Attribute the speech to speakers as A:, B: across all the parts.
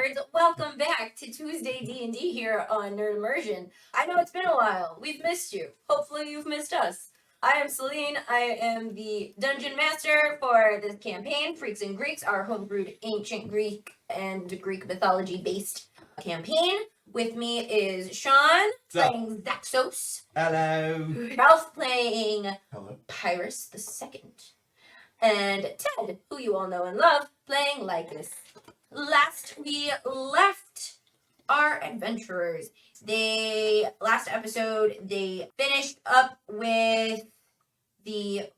A: nerds, welcome back to Tuesday D&D here on Nerd Immersion. I know it's been a while. We've missed you. Hopefully you've missed us. I am Celine. I am the dungeon master for this campaign, Freaks and Greeks, our homebrewed ancient Greek and Greek mythology-based campaign. With me is Sean, playing Zaxos.
B: Hello.
A: Ralph playing
B: Hello.
A: Pyrrhus II. And Ted, who you all know and love, playing Lycus. Last we left our adventurers. Last episode, they finished up with the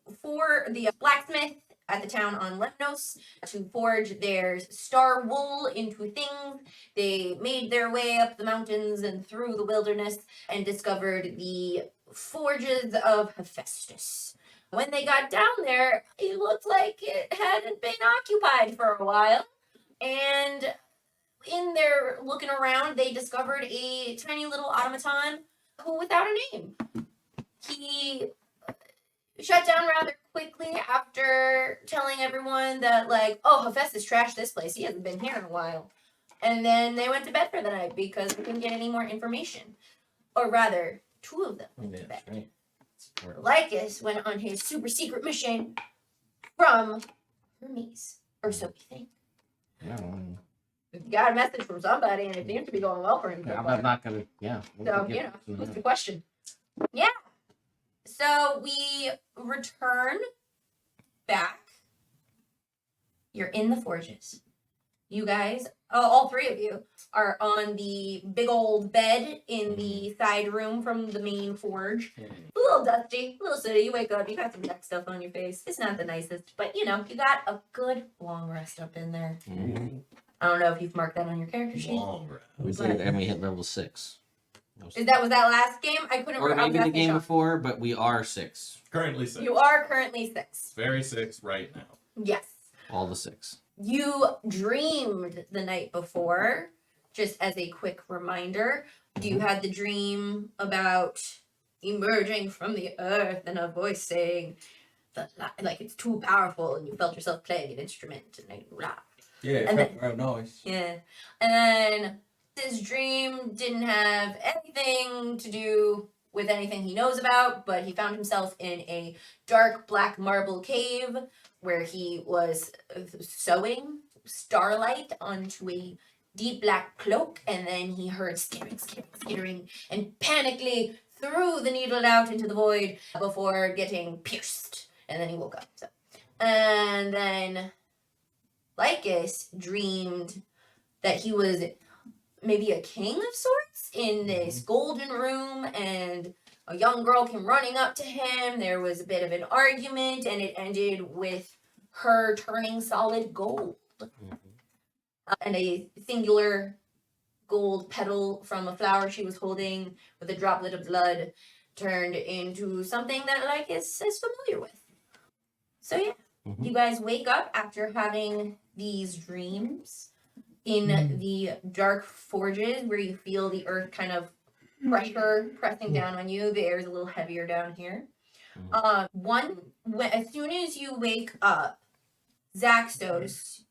A: blacksmith at the town on Lemnos to forge their star wool into things. They made their way up the mountains and through the wilderness and discovered the forges of Hephaestus. When they got down there, it looked like it hadn't been occupied for a while. And in their looking around, they discovered a tiny little automaton who without a name. He shut down rather quickly after telling everyone that, Hephaestus trashed this place. He hasn't been here in a while. And then they went to bed for the night because they couldn't get any more information. Or rather, two of them went to bed.
B: Right.
A: Lycus went on his super mission from Hermes, or so we think.
B: Yeah.
A: We got a message from somebody, and it seems to be going well for him.
B: I'm not gonna. Yeah.
A: So, what's the question? Yeah. So we return back. You're in the forges. You guys, all three of you, are on the big old bed in the side room from the main forge. A little dusty, a little sooty. You wake up, you got some neck stuff on your face. It's not the nicest, but you got a good long rest up in there.
B: Mm-hmm.
A: I don't know if you've marked that on your character sheet.
C: Long rest.
B: We did, and we hit level 6.
A: Was that last game? I couldn't
B: Or
A: remember.
B: maybe the game before, but we are 6.
C: Currently 6.
A: You are currently 6.
C: Very 6 right now.
A: Yes.
B: All the 6.
A: You dreamed the night before, just as a quick reminder. You had the dream about emerging from the earth and a voice saying that it's too powerful, and you felt yourself playing an instrument and blah.
C: Yeah,
A: And
C: and noise.
A: Yeah. And then this dream didn't have anything to do with anything he knows about, but he found himself in a dark black marble cave where he was sewing starlight onto a deep black cloak, and then he heard skittering, and panically threw the needle out into the void before getting pierced, and then he woke up. And then Lycus dreamed that he was maybe a king of sorts in this golden room, and a young girl came running up to him. There was a bit of an argument, and it ended with her turning solid gold. And a singular gold petal from a flower she was holding with a droplet of blood turned into something that Lycus is familiar with. So yeah, you guys wake up after having these dreams in the dark forges where you feel the earth kind of pressure pressing down on you. The air is a little heavier down here. As soon as you wake up, Zaxos,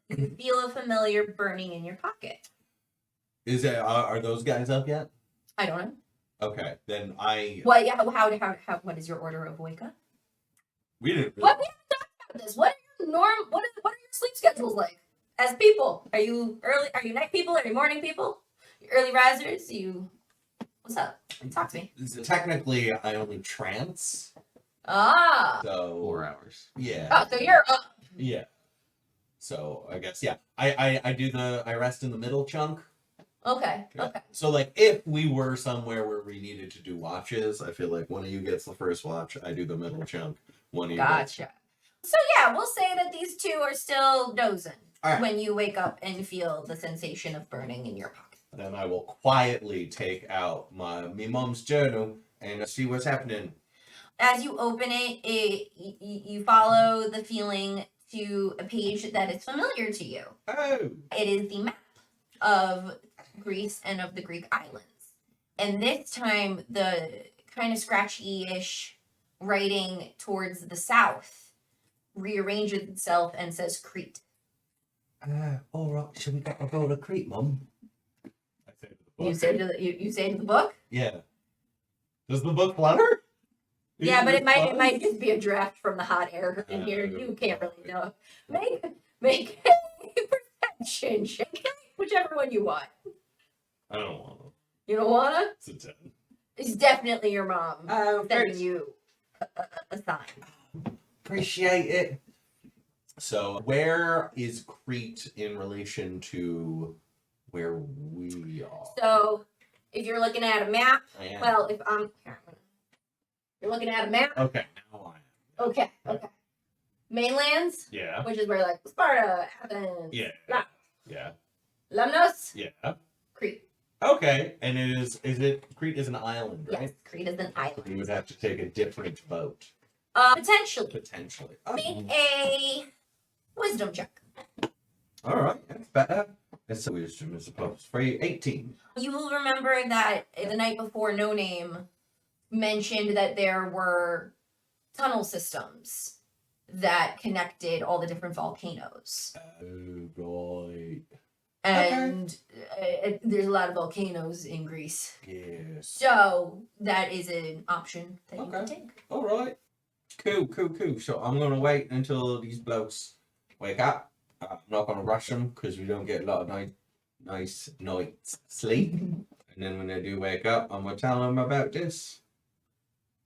A: you feel a familiar burning in your pocket.
C: Is it? Are those guys up yet?
A: I don't know.
C: Okay, then I.
A: Well, yeah. How? What is your order of wake up?
C: We didn't. Really...
A: What? We haven't talked about this. What are your What are your sleep schedules like? As people, are you early? Are you night people? Are you morning people? You early risers? What's up? Talk to me.
C: Technically, I only trance.
A: Ah.
C: So
B: 4 hours.
C: Yeah.
A: Oh, so you're up.
C: Yeah. So I guess I rest in the middle chunk.
A: Okay.
C: Yeah.
A: Okay.
C: So if we were somewhere where we needed to do watches, I feel like one of you gets the first watch, I do the middle chunk. One of you.
A: Gotcha. So yeah, we'll say that these two are still dozing
C: Right.
A: when you wake up and feel the sensation of burning in your pocket.
C: Then I will quietly take out me mom's journal and see what's happening.
A: As you open it, you follow the feeling to a page that is familiar to you.
C: Oh.
A: It is the map of Greece and of the Greek islands. And this time, the kind of scratchy-ish writing towards the south rearranges itself and says Crete.
C: All right, should we go to Crete, Mum? I say to the book.
A: You say to the you say to the book.
C: Yeah. Does the book flutter?
A: Yeah, but it
C: flutter?
A: might just be a draft from the hot air in here. You can't really know. Make a perception check, whichever one you want.
C: I don't want to.
A: You don't wanna?
C: It's a 10.
A: It's definitely your mom sending
C: thanks.
A: you a sign.
C: Appreciate it. So, where is Crete in relation to where we are?
A: So, if you're looking at a map,
C: I am.
A: well, if you're looking at a map.
C: Okay, now I am.
A: Okay. Mainlands,
C: Yeah.
A: which is where like Sparta, Athens,
C: Yeah.
A: La-
C: Yeah.
A: Lemnos,
C: Yeah.
A: Crete.
C: Okay, and Crete is an island, right?
A: Yes, Crete is an island.
C: You would have to take a different boat,
A: Potentially.
C: potentially.
A: Make a wisdom check.
C: All right, that's better. It's a wisdom, I suppose. 18.
A: You will remember that the night before, No Name mentioned that there were tunnel systems that connected all the different volcanoes.
C: Oh, right.
A: And there's a lot of volcanoes in Greece.
C: Yes.
A: So that is an option that you can
C: Okay.
A: take.
C: All right. Cool. So I'm going to wait until these blokes wake up. I'm not going to rush them because we don't get a lot of nice night's sleep. And then when they do wake up, I'm going to tell them about this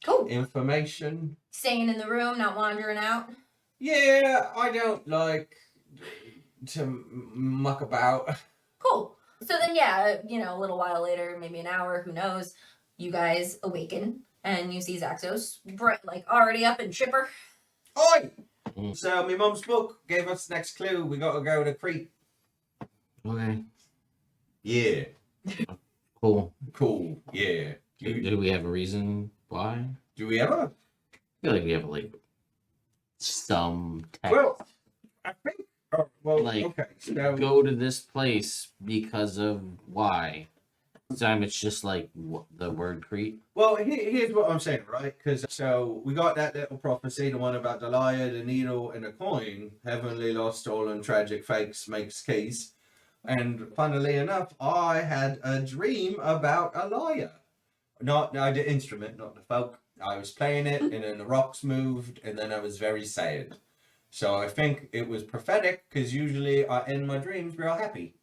A: Cool.
C: information.
A: Staying in the room, not wandering out.
C: Yeah, I don't like to muck about.
A: Cool. So then, yeah, a little while later, maybe an hour, who knows, you guys awaken and you see Zaxos, like already up and chipper.
C: Oi!
B: Mm.
C: So my mum's book gave us the next clue. We got to go to Crete.
B: Okay.
C: Yeah.
B: Cool.
C: Cool. Yeah.
B: Do we have a reason why?
C: Do we ever?
B: I feel like we have some text.
C: Well, I think. Oh, well,
B: Like,
C: okay. So,
B: Go to this place because of why. This time it's just like the word Crete.
C: well, here's what I'm saying, right? Because so we got that little prophecy, the one about the lyre, the needle, and the coin. Heavenly lost, stolen, tragic, fakes, makes keys. And funnily enough, I had a dream about a lyre. Not the instrument, not the folk. I was playing it, and then the rocks moved, and then I was very sad. So I think it was prophetic, because usually I end my dreams real happy.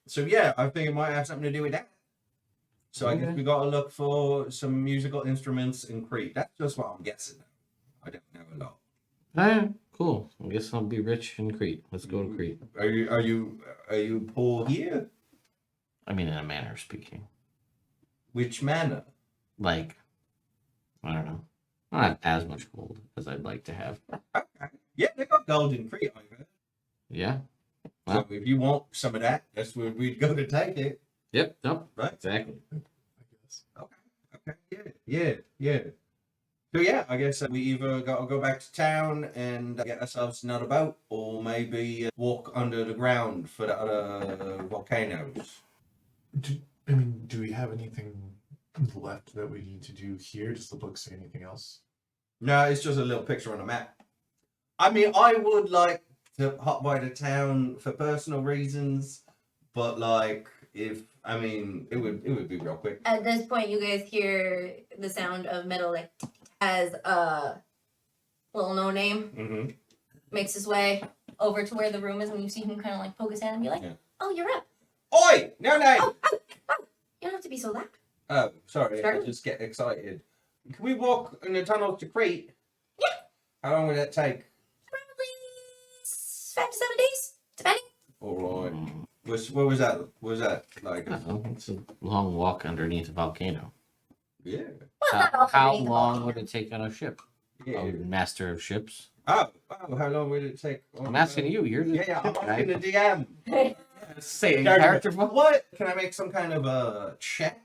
C: So yeah, I think it might have something to do with that. So I guess
B: Okay.
C: we got to look for some musical instruments in Crete. That's just what I'm guessing. I don't know a lot.
B: Alright, cool. I guess I'll be rich in Crete. Let's go to Crete.
C: Are you poor here?
B: I mean, in a manner of speaking.
C: Which manner?
B: Like, I don't know. I don't have as much gold as I'd like to have.
C: Okay. Yeah, they got gold in Crete, I bet.
B: Yeah.
C: So if you want some of that, that's where we'd go to take it.
B: Yep.
C: Right.
B: Exactly.
D: I guess.
C: Okay. Yeah. So yeah, I guess we either got to go back to town and get ourselves another boat, or maybe walk under the ground for the other volcanoes.
D: Do we have anything left that we need to do here? Does the book say anything else?
C: No, it's just a little picture on a map. I mean, I would like to hop by the town for personal reasons, but it would be real quick.
A: At this point, you guys hear the sound of metal, like, as a little No Name
C: Mm-hmm.
A: makes his way over to where the room is, and you see him kind of like poke his hand and be like,
C: Yeah.
A: "Oh, you're up.
C: Oi! No name!
A: Oh, you don't have to be so loud."
C: Oh, sorry, I
A: Sorry?
C: just get excited. Can we walk in the tunnels to Crete?
A: Yeah.
C: How long would that take?
A: Probably 5 to 7 days, depending.
C: Alright.
B: Mm,
C: What was that? What was that like?
B: I don't know. It's a long walk underneath a volcano.
C: Yeah.
A: Well, not all
B: How
A: underneath the
B: long
A: volcano.
B: would it take on a ship?
C: Yeah.
B: A master of ships.
C: Oh, how long would it take?
B: I'm asking you. You're the
C: Yeah, I'm
B: ship
C: asking
B: guy.
C: the DM.
B: Say
C: Character. What? Can I make some kind of a check?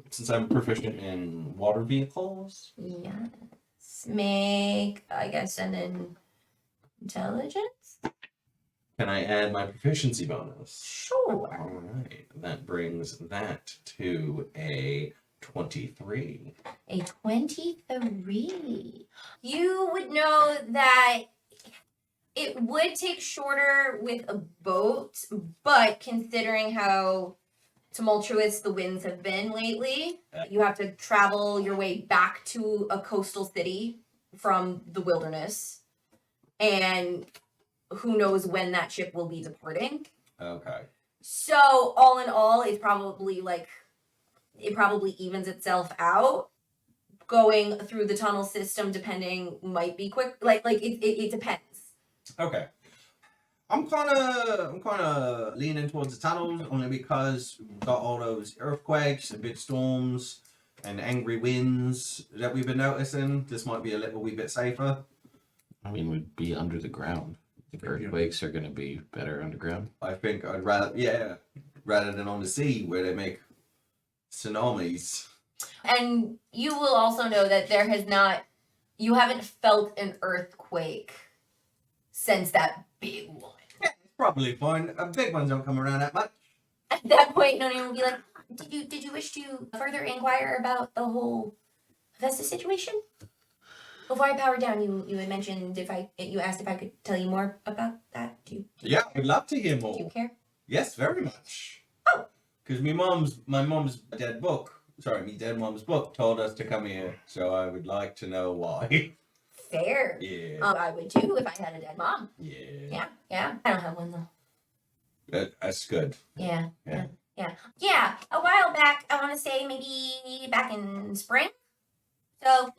C: Since I'm proficient in water vehicles.
A: Yes. Make, I guess, an intelligence?
C: Can I add my proficiency bonus?
A: Sure.
C: Alright. That brings that to a 23.
A: A 23. You would know that It would take shorter with a boat, but considering how tumultuous the winds have been lately, you have to travel your way back to a coastal city from the wilderness. And who knows when that ship will be departing.
C: Okay.
A: So all in all, it's probably like it probably evens itself out. Going through the tunnel system, depending, might be quick. Like it depends.
C: Okay. I'm kind of leaning towards the tunnels only because we've got all those earthquakes and big storms and angry winds that we've been noticing. This might be a little wee bit safer.
B: I mean, we'd be under the ground. The earthquakes are going to be better underground.
C: I think I'd rather than on the sea where they make tsunamis.
A: And you will also know that you haven't felt an earthquake since that big one.
C: It's probably fine. Big ones don't come around that much.
A: At that point, Noni will be like, did you wish to further inquire about the whole Hephaestus situation? Before I powered down, you had mentioned you asked if I could tell you more about that.
C: Yeah, I'd love to hear
A: Do you
C: more.
A: care?
C: Yes, very much.
A: Oh.
C: Because my mom's dead mom's book told us to come here, so I would like to know why.
A: Fair.
C: Yeah.
A: I would too if I had a dead mom.
C: Yeah.
A: Yeah. I don't have one though.
C: That's good.
A: Yeah.
C: Yeah.
A: Yeah. A while back, I want to say maybe back in spring. So,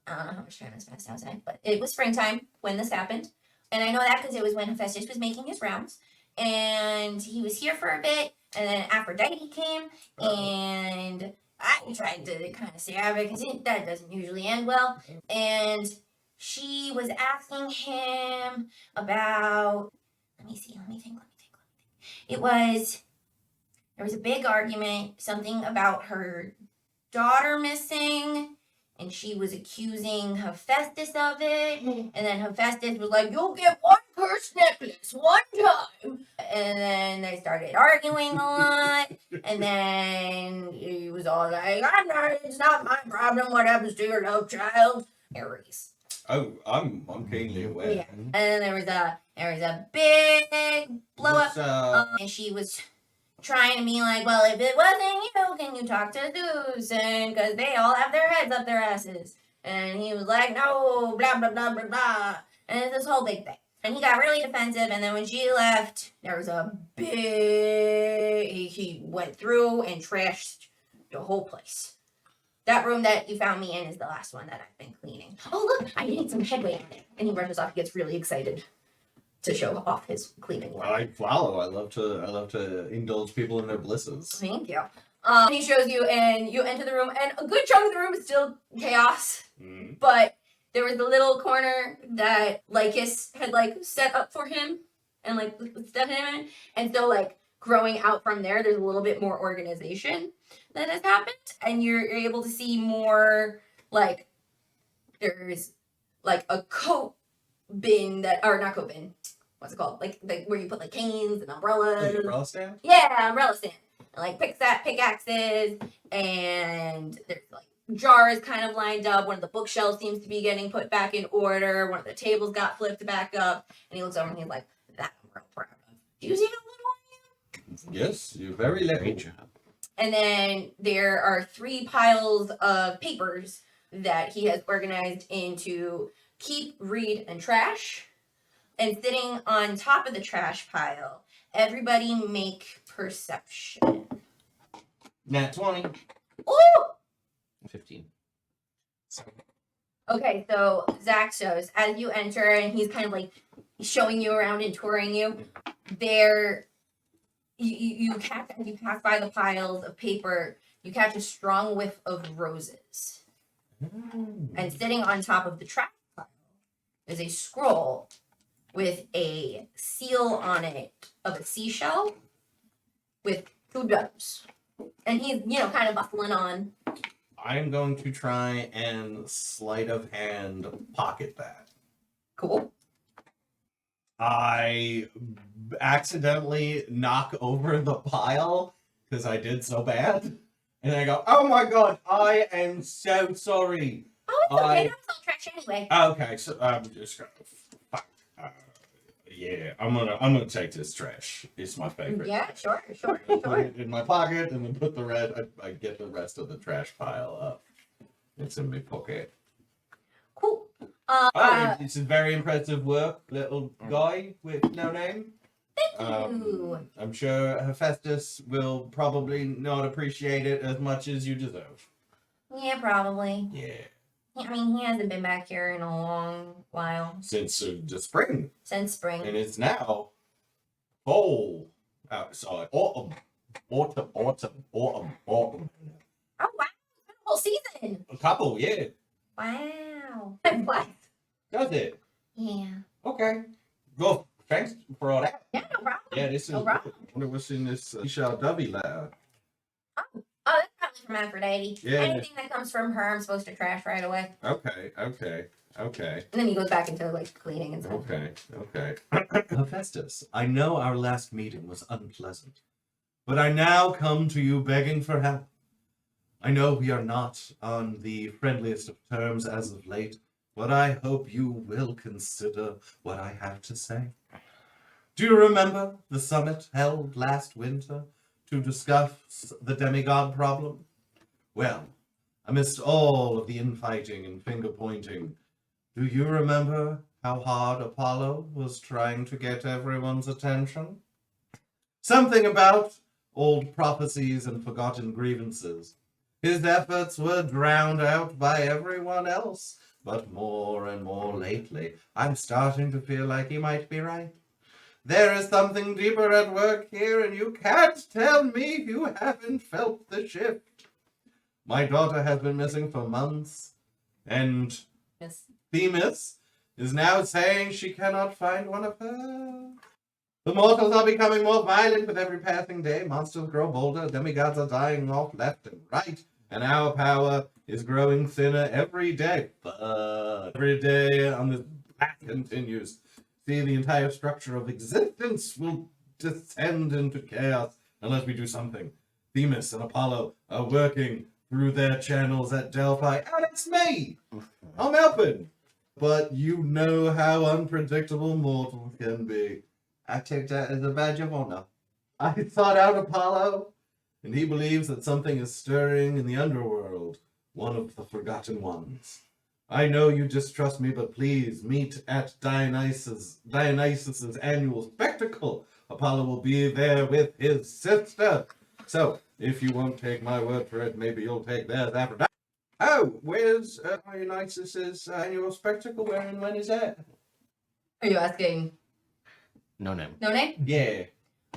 A: I don't know how much time has passed outside, but it was springtime when this happened. And I know that because it was when Hephaestus was making his rounds. And he was here for a bit, and then Aphrodite came, and I tried to kind of stab it because that doesn't usually end well. And she was asking him about, let me think. There was a big argument, something about her daughter missing, and she was accusing Hephaestus of it, and then Hephaestus was like, you'll get one cursed necklace one time, and then they started arguing a lot, and then he was all like, it's not my problem what happens to your love child. Aries.
C: Oh, I'm keenly aware.
A: Yeah. And then there was a big blow up, and she was trying to be like, well, if it wasn't you, can you talk to Zeus? And because they all have their heads up their asses. And he was like, no, blah, blah, blah, blah, blah. And it's this whole big thing. And he got really defensive. And then when she left, there was a big, he went through and trashed the whole place. That room that you found me in is the last one that I've been cleaning. Oh, look, I made some headway on it. And he rushes off, gets really excited to show off his cleaning work.
C: I follow. I love to indulge people in their blisses.
A: Thank you. He shows you, and you enter the room, and a good chunk of the room is still chaos.
C: Mm.
A: But there was the little corner that Lycus had set up for him, and set him in, and so growing out from there, there's a little bit more organization that has happened, and you're able to see more there's a coat bin or not coat bin. What's it called? Like where you put canes and umbrellas.
C: The umbrella stand?
A: Yeah, umbrella stand. And pickaxes, and there's jars kind of lined up. One of the bookshelves seems to be getting put back in order. One of the tables got flipped back up. And he looks over and he's like, that I'm real proud of. Do you see how little I am?
C: Yes, you're very little.
B: Great job.
A: And then there are 3 piles of papers that he has organized into keep, read, and trash. And sitting on top of the trash pile, everybody make perception.
C: Nat 20.
A: Ooh!
B: 15.
A: Okay, so Zach shows as you enter, and he's kind of showing you around and touring you. There, you catch as you pass by the piles of paper, you catch a strong whiff of roses. And sitting on top of the trash pile is a scroll with a seal on it of a seashell with 2 doves. And he's, kind of bustling on.
C: I'm going to try and sleight of hand pocket that.
A: Cool.
C: I accidentally knock over the pile because I did so bad. And I go, oh my god, I am so sorry.
A: Oh, it's okay. That was all trash anyway.
C: Okay, so I'm just going to fuck. Yeah, I'm gonna take this trash. It's my favorite.
A: Yeah, sure.
C: Put it in my pocket and then put the red. I get the rest of the trash pile up. It's in my pocket.
A: Cool.
C: It's a very impressive work, little guy with no name.
A: you.
C: I'm sure Hephaestus will probably not appreciate it as much as you deserve.
A: Yeah, probably.
C: Yeah.
A: I mean, he hasn't been back here in a long while.
C: Since the spring,
A: Since spring.
C: and it's now fall outside. Autumn.
A: Oh, wow. It's been a whole season.
C: A couple, yeah.
A: Wow. What?
C: Does it?
A: Yeah.
C: Okay. Well, thanks for all that.
A: Yeah, no problem.
C: Yeah, this is
A: No problem.
C: what's in this Isha Dovey letter.
A: Oh, that's probably from Aphrodite.
C: Yeah.
A: Anything that comes from her, I'm supposed to trash right away.
C: Okay.
A: And then he goes back into like cleaning and stuff.
C: Okay. Hephaestus, I know our last meeting was unpleasant, but I now come to you begging for help. I know we are not on the friendliest of terms as of late, but I hope you will consider what I have to say. Do you remember the summit held last winter to discuss the demigod problem? Well, amidst all of the infighting and finger-pointing, do you remember how hard Apollo was trying to get everyone's attention? Something about old prophecies and forgotten grievances. His efforts were drowned out by everyone else, but more and more lately, I'm starting to feel like he might be right. There is something deeper at work here, and you can't tell me you haven't felt the shift. My daughter has been missing for months, and
A: Yes.
C: Themis is now saying she cannot find one of her. The mortals are becoming more violent with every passing day. Monsters grow bolder, demigods are dying off left and right, and our power is growing thinner every day. But every day on this path continues. See, the entire structure of existence will descend into chaos unless we do something. Themis and Apollo are working through their channels at Delphi, and it's me! I'm helping! But you know how unpredictable mortals can be. I take that as a badge of honor. I sought out Apollo, and he believes that something is stirring in the underworld, one of the forgotten ones. I know you distrust me, but please meet at Dionysus's annual spectacle. Apollo will be there with his sister. So, if you won't take my word for it, maybe you'll take theirs after that. Oh, where's Dionysus's annual spectacle? Where and when is that?
A: Are you asking
B: No name.
A: no name?
C: Yeah.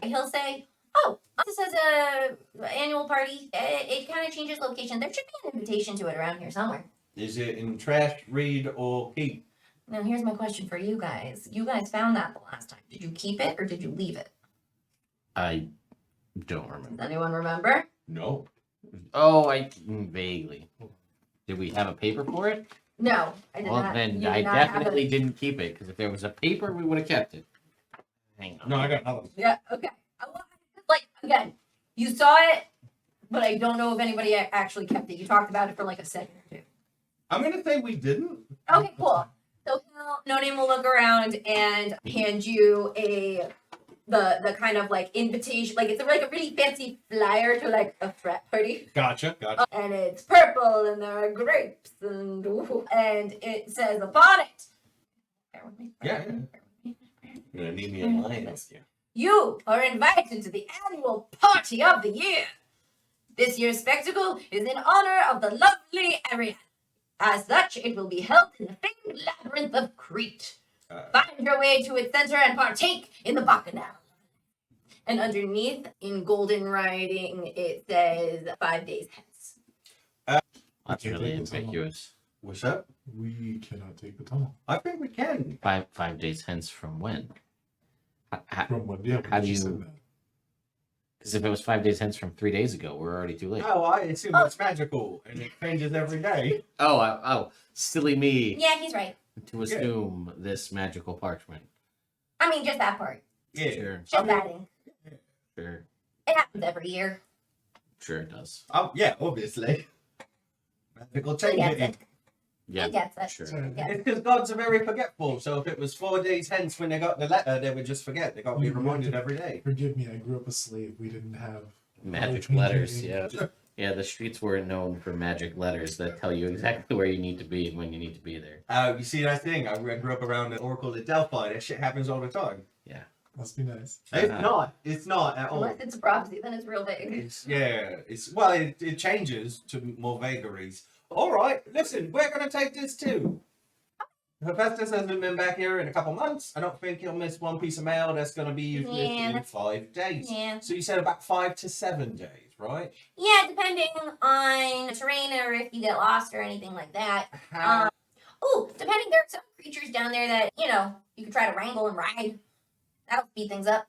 A: He'll say, oh, this is a annual party. It kind of changes location. There should be an invitation to it around here somewhere.
C: Is it in trash, read, or keep?
A: Now, here's my question for you guys. You guys found that the last time. Did you keep it or did you leave it?
B: I don't
A: Does
B: remember.
A: anyone remember?
C: No.
B: Oh, vaguely. Did we have a paper for it?
A: No, I did
B: Well,
A: not.
B: then
A: You
B: I
A: did not have
B: definitely
A: it.
B: didn't keep it, because if there was a paper, we would have kept it. Hang on.
C: No, I got nothing.
A: Yeah, okay. Like, again, you saw it, but I don't know if anybody actually kept it. You talked about it for like a second or two.
C: I'm gonna say we didn't.
A: Okay, cool. So No Name will look around and hand you the kind of like invitation, like it's like a really fancy flyer to like a frat party,
C: Gotcha.
A: and it's purple and there are grapes and it says upon it. Bear with me.
C: Yeah. You're gonna need me in line with you.
A: You are invited to the annual party of the year. This year's spectacle is in honor of the lovely Ariadne. As such, it will be held in the famed labyrinth of Crete. Find your way to its center and partake in the bacchanal. And underneath, in golden writing, it says 5 days hence.
B: That's
D: Can't
B: really
D: take it so long.
B: ambiguous.
C: What's up?
D: We cannot take the tunnel.
C: I think we can.
B: 5 days hence from when?
D: From when? Yeah,
B: How
D: we
B: do
D: just
B: you-
D: said that.
B: Because if it was 5 days hence from 3 days ago, we're already too late.
C: Oh, I assume it's magical and it changes every day.
B: Oh, silly me
A: Yeah, he's right.
B: to assume this magical parchment.
A: I mean, just that part.
C: Yeah.
B: Sure,
A: Just adding.
B: sure,
A: It happens every year.
B: sure it does.
C: Yeah, obviously. Magical change
A: Yes.
C: it.
B: Yeah,
A: He gets it.
B: sure.
D: Sorry.
A: Yeah.
C: It's because gods are very forgetful. So if it was 4 days hence when they got the letter, they would just forget. They got to be reminded every day.
D: Forgive me, I grew up a slave. We didn't have
B: Magic
D: Oh,
B: letters,
D: yeah.
B: yeah. Yeah, the streets weren't known for magic letters that tell you exactly where you need to be and when you need to be there.
C: You see that thing? I grew up around the Oracle at Delphi. That shit happens all the time.
D: Must be nice.
C: It's not. It's not at all.
A: Unless it's a prophecy, then it's real big.
C: It changes to more vagaries. All right, listen, we're gonna take this too. Hephaestus hasn't been back here in a couple months. I don't think he'll miss one piece of mail that's gonna be usually in 5 days.
A: Yeah.
C: So you said about 5 to 7 days, right?
A: Yeah, depending on the terrain or if you get lost or anything like that.
C: How?
A: Depending, there are some creatures down there that, you could try to wrangle and ride. That'll speed things up.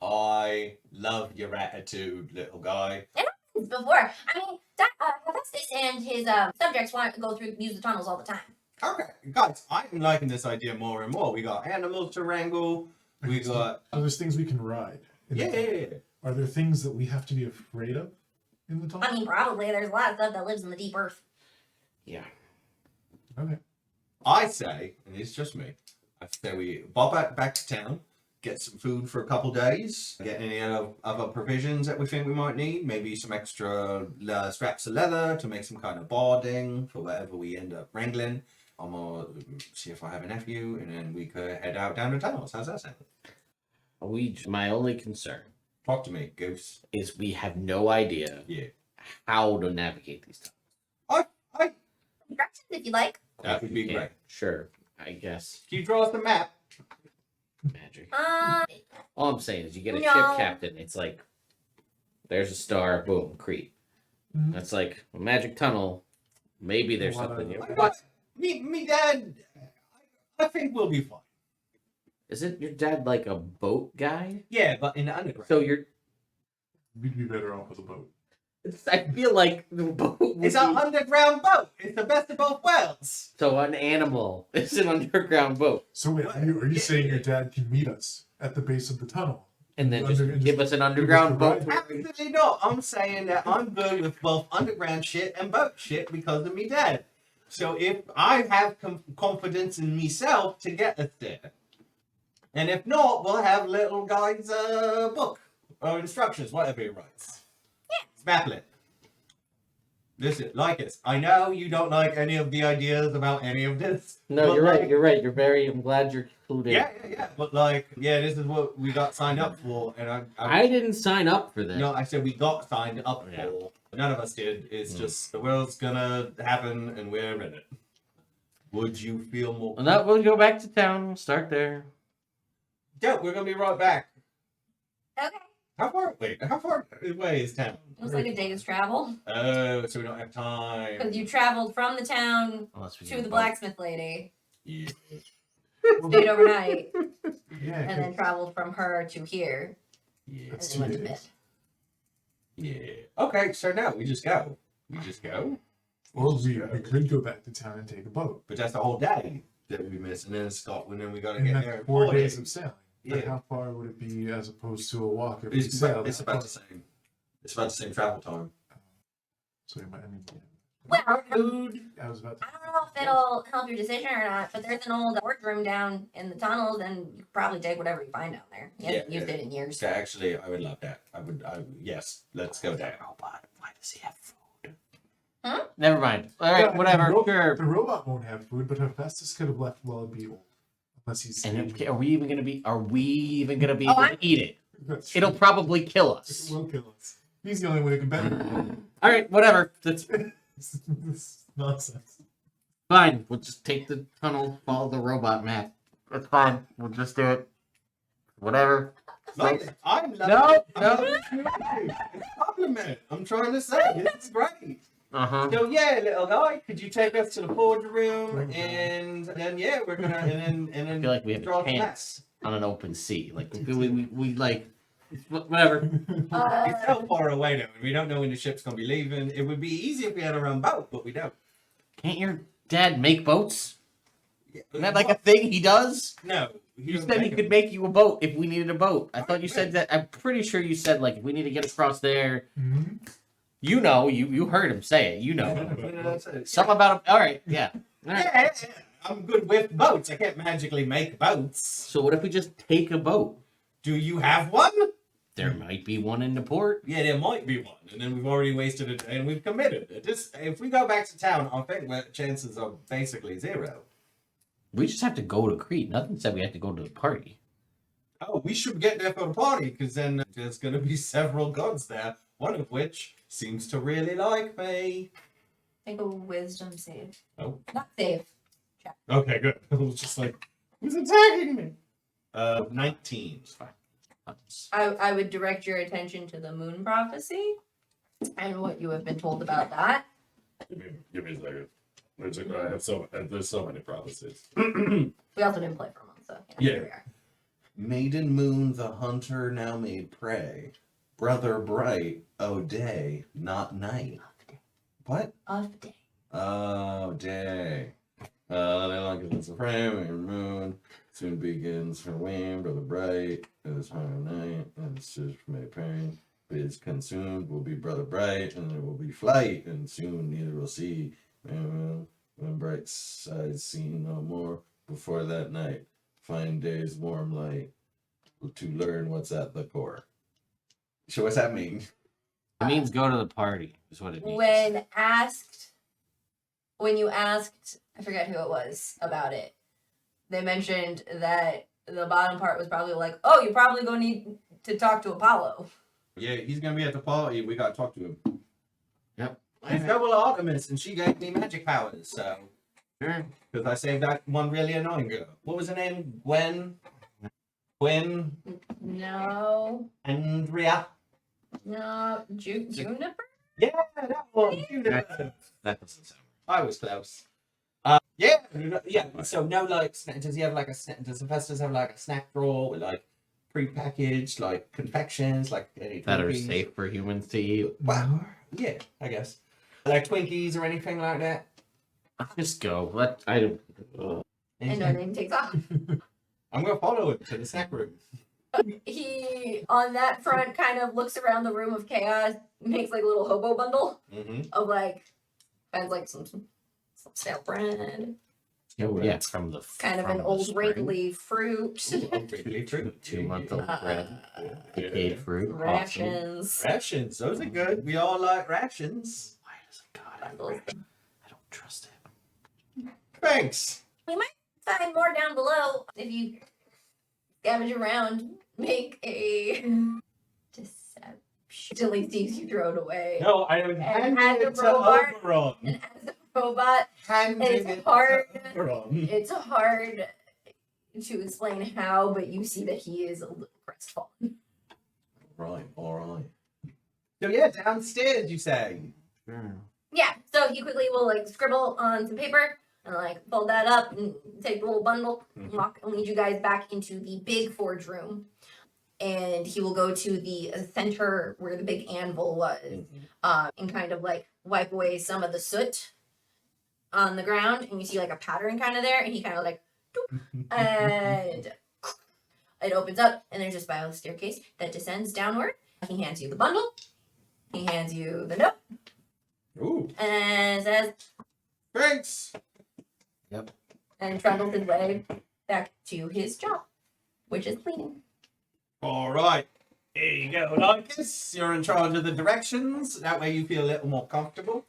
C: I love your attitude, little guy.
A: Before, Hephaestus and his subjects want to go use the tunnels all the time.
C: Okay, guys, I'm liking this idea more and more. We got animals to wrangle. We got
D: So there's things we can ride. in the tunnel.
C: yeah.
D: Are there things that we have to be afraid of in the tunnel?
A: I mean, probably there's a lot of stuff that lives in the deep earth.
B: Yeah.
D: Okay.
C: I say, and it's just me, I say we bob back to town, get some food for a couple days, get any other provisions that we think we might need, maybe some extra straps of leather to make some kind of barding for whatever we end up wrangling. I'm gonna see if I have a nephew, and then we could head out down the tunnels. How's that sound?
B: My only concern
C: Talk to me, Goose.
B: is we have no idea
C: Yeah.
B: how to navigate these tunnels.
A: Directions, if you like.
C: That would be
B: Yeah,
C: great.
B: Sure, I guess.
C: Can you draw us the map?
B: Magic.
A: Um,
B: All I'm saying is you get a
A: No.
B: ship captain, it's like, there's a star, boom, Crete.
D: Mhm.
B: That's like a magic tunnel. Maybe there's
D: A lot
B: something
D: of-
B: here.
C: But me dad, I think we'll be fine.
B: Isn't your dad like a boat guy?
C: Yeah, but in the underground.
B: So you're.
D: We'd be better off with a boat.
B: I feel like the boat. Would
C: It's
B: be,
C: an underground boat. It's the best of both worlds.
B: so an animal is an underground boat,
D: So wait, are you saying your dad can meet us at the base of the tunnel?
B: and then just
D: Under- and
B: give
D: just
B: us an underground boat.
D: provide-
C: Absolutely not. I'm saying that I'm good with both underground shit and boat shit because of me dad. So if I have confidence in myself to get us there, and if not, we'll have little guy's book or instructions, whatever he writes. Yeah. Maplet. Listen, like it. I know you don't like any of the ideas about any of this.
B: No,
C: but
B: you're
C: like,
B: right. You're right. You're very. I'm glad you're included.
C: Yeah. But this is what we got signed up for, and
B: I didn't sign up for this.
C: No, I said we got signed up
B: Yeah.
C: for. None of us did. It's just the world's gonna happen, and we're in it. Would you feel more?
B: Well, that we'll go back to town. We'll start there.
C: Yeah, we're gonna be right back.
A: okay.
C: How far? Wait, how far away is town?
A: Looks like a day's travel.
C: Oh, so we don't have time.
A: Because you traveled from the town
B: Unless we
A: to
B: get
A: the
B: boat.
A: blacksmith lady,
C: Yeah.
A: stayed overnight,
D: Yeah,
A: and then traveled from her to here,
C: Yeah.
A: and
D: That's
A: then went to
D: 2
A: bed.
D: days.
C: Yeah. Okay, so now we just go. We just go.
D: Or we could go back to town and take a boat.
C: But that's the whole day that we miss, and then Scotland, and we gotta
D: And
C: get
D: that's
C: there in
D: 4 days of sailing. But
C: Yeah.
D: how far would it be as opposed to a walk if we
C: It's
D: sailed?
C: about, it's
D: that
C: about
D: far?
C: the same. It's about the same travel time.
D: So I mean,
A: Well,
C: Food.
D: I was about to.
A: I don't know if it'll help your decision or not, but there's an old workroom down in the tunnels, and you could probably take whatever you find down there. You haven't
C: Yeah,
A: used
C: yeah.
A: it in years.
C: Yeah, actually, I would love that. Yes, let's go there.
B: Robot. Why does he have food?
A: Huh?
B: Never mind. All right,
D: Yeah,
B: whatever.
D: The,
B: Sure.
D: the robot won't have food, but Hephaestus could have left while it'd be old. Unless he's.
B: And are we even gonna be? Are we even gonna be
A: Oh,
B: able
A: I'm-
B: to eat it?
D: That's
B: It'll
D: true.
B: probably kill
D: It
B: us.
D: will kill us. He's the only one who can benefit.
B: All right, whatever. That's
D: This nonsense.
B: fine. We'll just take the tunnel, follow the robot map. It's fine. We'll just do it. Whatever.
C: Like, I'm
B: No,
C: loving
B: no.
C: It's a compliment. I'm trying to say this is great.
B: Uh huh.
C: So yeah, little guy, could you take us to the forge room, and then yeah, we're gonna and then
B: I feel like we have
C: draw
B: a
C: the
B: chance on an open sea. Like we like whatever.
C: It's so far away though, and we don't know when the ship's gonna be leaving. It would be easy if we had our own boat, but we don't.
B: Can't your dad make boats?
C: Yeah.
B: Isn't that like a thing he does?
C: No.
B: You said he could make you a boat if we needed a boat. I thought you said that. I'm pretty sure you said like if we need to get across there.
D: Mhm.
B: You know, you heard him say it. You know,
C: Yeah.
B: something about him. All right, yeah.
C: Yeah, I'm good with boats. I can't magically make boats.
B: So what if we just take a boat?
C: Do you have one?
B: There might be one in the port.
C: Yeah, there might be one, and then we've already wasted it, and we've committed. If we go back to town, I think the chances are basically zero.
B: We just have to go to Crete. Nothing said we have to go to the party.
C: Oh, we should get there for the party, because then there's going to be several gods there, one of which seems to really like me.
A: Make a wisdom save.
C: Oh.
A: Not save.
C: Okay, good. I was just like, who's attacking me? 19.
B: It's fine.
A: I would direct your attention to the moon prophecy and what you have been told about that.
E: Give me a second. There's so many prophecies.
A: We also didn't play for a month, so
E: Yeah.
A: here we are.
C: Maiden moon, the hunter now made prey. Brother bright, oh day, not night. What?
A: Of day.
C: Oh, day. Like it's a frame, your moon soon begins her wane, brother bright, it is high night, and it's just may pain. Is consumed will be brother bright, and there will be flight, and soon neither will see. And when bright sides seen no more before that night, find day's warm light to learn what's at the core. So what's that mean?
B: It means go to the party, is what it means.
A: When you asked, I forget who it was about it, they mentioned that the bottom part was probably like, oh, you probably gonna need to talk to Apollo.
C: Yeah, he's gonna be at the party. We gotta talk to him.
B: Yep.
C: It's double Artemis, and she gave me magic powers, so.
B: Sure.
C: Because I saved that one really annoying girl. What was her name? Gwen?
A: No.
C: Andrea?
A: No. Juniper?
C: Yeah, that one. Juniper.
B: That doesn't sound
C: I was close. Yeah. So no, like, does he have like a snack? Does Hephaestus have like a snack drawer with like pre-packaged like confections, like any
B: that are
C: Twinkies?
B: safe for humans to eat.
C: Wow. Yeah, I guess. Like Twinkies or anything like that.
B: Just go. I don't.
A: And no name takes off.
C: I'm gonna follow it to the snack room.
A: He, on that front, kind of looks around the room of chaos, makes like a little hobo bundle
C: Mm-hmm.
A: of like, finds like some stale bread,
B: Oh yeah, from the
A: kind of
B: from
A: an
B: the
A: old
B: spring.
A: wrinkly fruit,
B: 2-month-old bread, decayed fruit. Awesome.
A: rations.
C: Rations, those are good. We all like rations.
B: Why doesn't God have rations? I don't trust him.
C: Thanks.
A: Find more down below if you scavenge around. Make a deception till he sees you throw it away.
C: No, I don't
A: And
C: hand
A: as a
C: it to
A: robot-
C: Oberon.
A: And as a robot,
C: Hand
A: It's
C: it
A: hard.
C: to Oberon.
A: it's hard to explain how, but you see that he is a little crestfallen.
C: Right, alright. So yeah, downstairs you say.
B: Sure.
A: Yeah, so he quickly will like scribble on some paper and like fold that up and take the little bundle and walk and lead you guys back into the big forge room. And he will go to the center where the big anvil was, and kind of like wipe away some of the soot on the ground. And you see like a pattern kind of there, and he kind of like, doop, and it opens up, and there's a spiral staircase that descends downward. He hands you the bundle. He hands you the note
C: Ooh,
A: and says,
C: thanks.
A: and trundles his way back to his job, which is cleaning.
C: Alright. Here you go, Lycus. You're in charge of the directions. That way you feel a little more comfortable.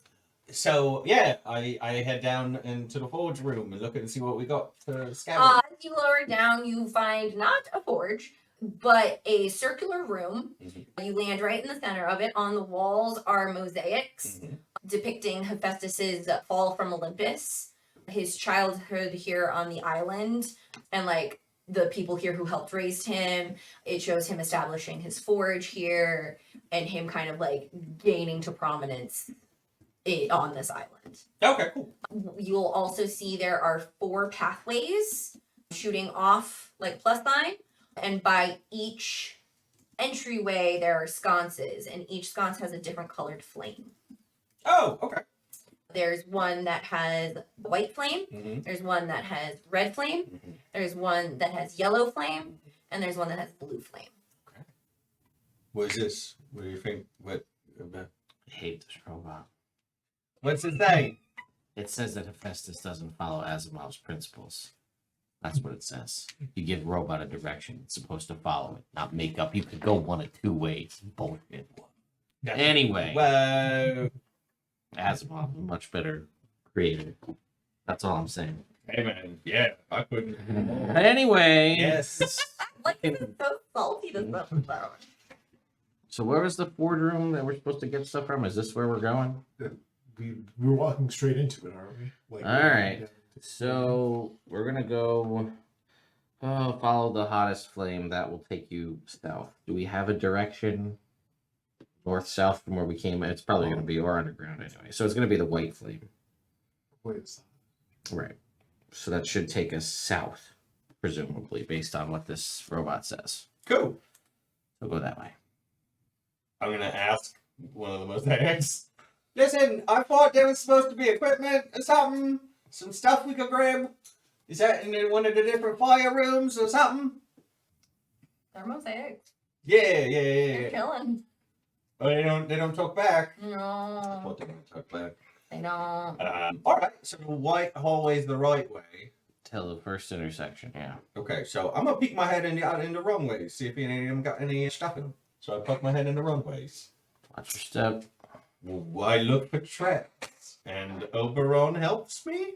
C: So yeah, I head down into the forge room and look and see what we got to scavenge.
A: As you lower down, you find not a forge, but a circular room. You land right in the center of it. On the walls are mosaics depicting Hephaestus's fall from Olympus, his childhood here on the island, and like the people here who helped raise him. It shows him establishing his forge here and him kind of like gaining to prominence on this island.
C: Okay, cool.
A: You'll also see there are 4 pathways shooting off like plus sign, and by each entryway there are sconces, and each sconce has a different colored flame.
C: Oh, okay.
A: There's one that has white flame, there's one that has red flame, there's one that has yellow flame, and there's one that has blue flame.
C: What is this? What do you think?
B: I hate this robot.
C: What's it say?
B: It says that Hephaestus doesn't follow Asimov's principles. That's what it says. You give robot a direction, it's supposed to follow it, not make up. You could go one of two ways. Bullshit. Anyway,
C: Well,
B: Asimov, much better creator. That's all I'm saying.
C: hey man, yeah, I couldn't.
B: Anyway.
C: Yes.
A: Like, this is so salty to stuff about.
B: So where was the forge room that we're supposed to get stuff from? Is this where we're going?
D: We're walking straight into it, aren't we? Like,
B: All right. So we're gonna go follow the hottest flame. That will take you south. Do we have a direction north south from where we came? It's probably gonna be or underground anyway. So it's gonna be the white flame.
D: Wait,
B: Right. So that should take us south, presumably, based on what this robot says.
C: Cool.
B: So go that way.
C: I'm gonna ask one of the mosaics. Listen, I thought there was supposed to be equipment or something, some stuff we could grab. Is that in one of the different fire rooms or something?
A: They're mosaics.
C: Yeah.
A: They're chilling.
C: Oh, they don't talk back. I
A: No,
C: thought they were gonna talk back.
A: they don't.
C: All right. So the white hallway's the right way.
B: Till the first intersection, yeah.
C: Okay, so I'm gonna peek my head in the wrong way, see if any of them got any stuff in them. So I poke my head in the wrong ways.
B: Watch your step.
C: Well, I look for traps, and Oberon helps me.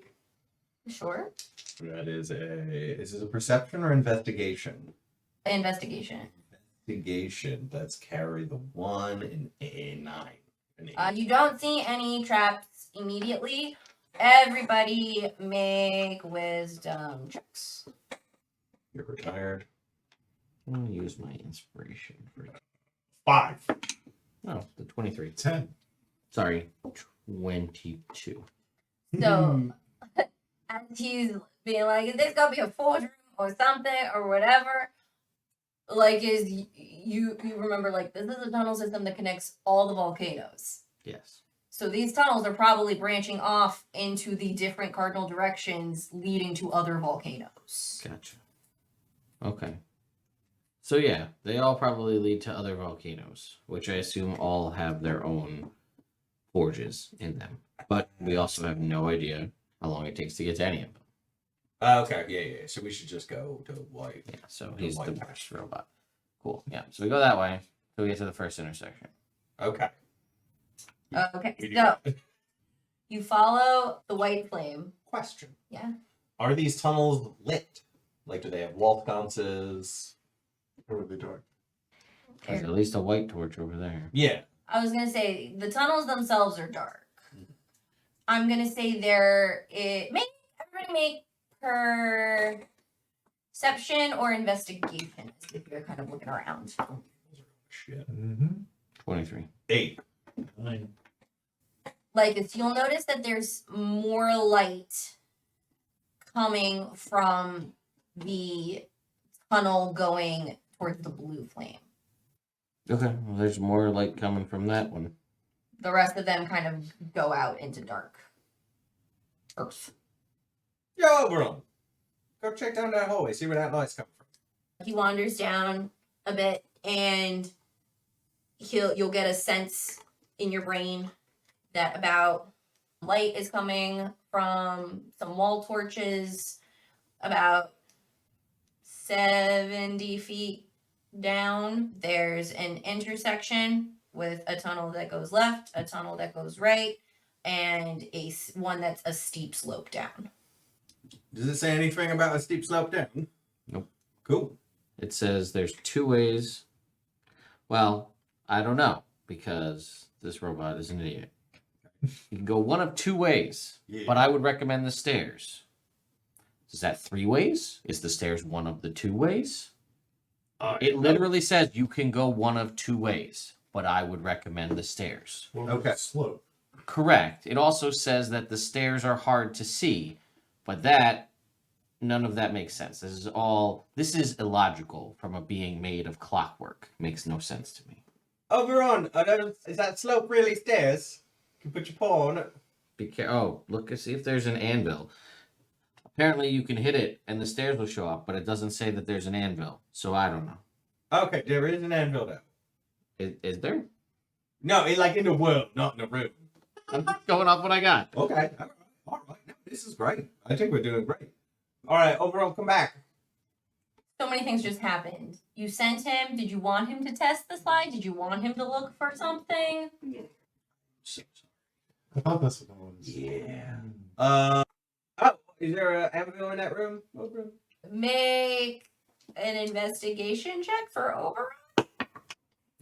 A: Sure.
C: That is is this a perception or investigation?
A: Investigation.
C: Investigation. Let's carry the 1 and a 9.
A: You don't see any traps immediately. Everybody make wisdom checks.
C: You're retired.
B: I'm gonna use my inspiration for
C: 5.
B: oh the 23.
D: 10.
B: Sorry, 22.
A: So, as he's being like, is this gonna be a forge room or something or whatever? Like, is you remember, like, this is a tunnel system that connects all the volcanoes.
B: Yes.
A: So these tunnels are probably branching off into the different cardinal directions leading to other volcanoes.
B: Gotcha. Okay. So yeah, they all probably lead to other volcanoes, which I assume all have their own forges in them. But we also have no idea how long it takes to get to any of them.
C: Okay, yeah. So we should just go to white.
B: Yeah, so
C: The
B: he's the
C: white
B: worst robot. Cool. Yeah. So we go that way till we get to the first intersection.
C: Okay.
A: Okay,
C: We do
A: so
C: that.
A: you follow the white flame.
C: Question.
A: Yeah.
C: Are these tunnels lit? Like, do they have wall sconces?
D: Or were they dark?
B: There's at least a white torch over there.
C: Yeah.
A: I was gonna say the tunnels themselves are dark. I'm gonna say everybody make perception or investigation if you're kind of looking around.
C: Shit.
D: Mm-hmm.
B: 23.
C: 8.
D: 9.
A: Like this, you'll notice that there's more light coming from the tunnel going towards the blue flame.
B: Okay. Well, there's more light coming from that one.
A: The rest of them kind of go out into dark earth.
C: Yo, bro. Go check down that hallway. See where that light's coming from.
A: He wanders down a bit, and you'll get a sense in your brain that about light is coming from some wall torches about 70 feet down. There's an intersection with a tunnel that goes left, a tunnel that goes right, and one that's a steep slope down.
C: Does it say anything about a steep slope down?
B: Nope.
C: Cool.
B: It says there's 2 ways. Well, I don't know because this robot is an idiot. You can go one of 2 ways,
C: Yeah.
B: but I would recommend the stairs. Is that 3 ways? Is the stairs one of the 2 ways? It literally says you can go one of 2 ways, but I would recommend the stairs.
D: Well,
C: Okay.
D: Slope.
B: Correct. It also says that the stairs are hard to see, but none of that makes sense. This is illogical from a being made of clockwork. Makes no sense to me.
C: Oberon, is that slope really stairs? You can put your paw on it.
B: Look and see if there's an anvil. Apparently you can hit it and the stairs will show up, but it doesn't say that there's an anvil. So I don't know.
C: Okay, there is an anvil though.
B: Is there?
C: No, like in the world, not in the room.
B: I'm just going off what I got.
C: Okay. All This is great. I think we're doing great. All right, overall, come back.
A: So many things just happened. You sent him. Did you want him to test the slide? Did you want him to look for something?
D: I thought that's what that was.
C: Yeah. Is there an Abigail in that room? Over?
A: Make an investigation check for Oberon.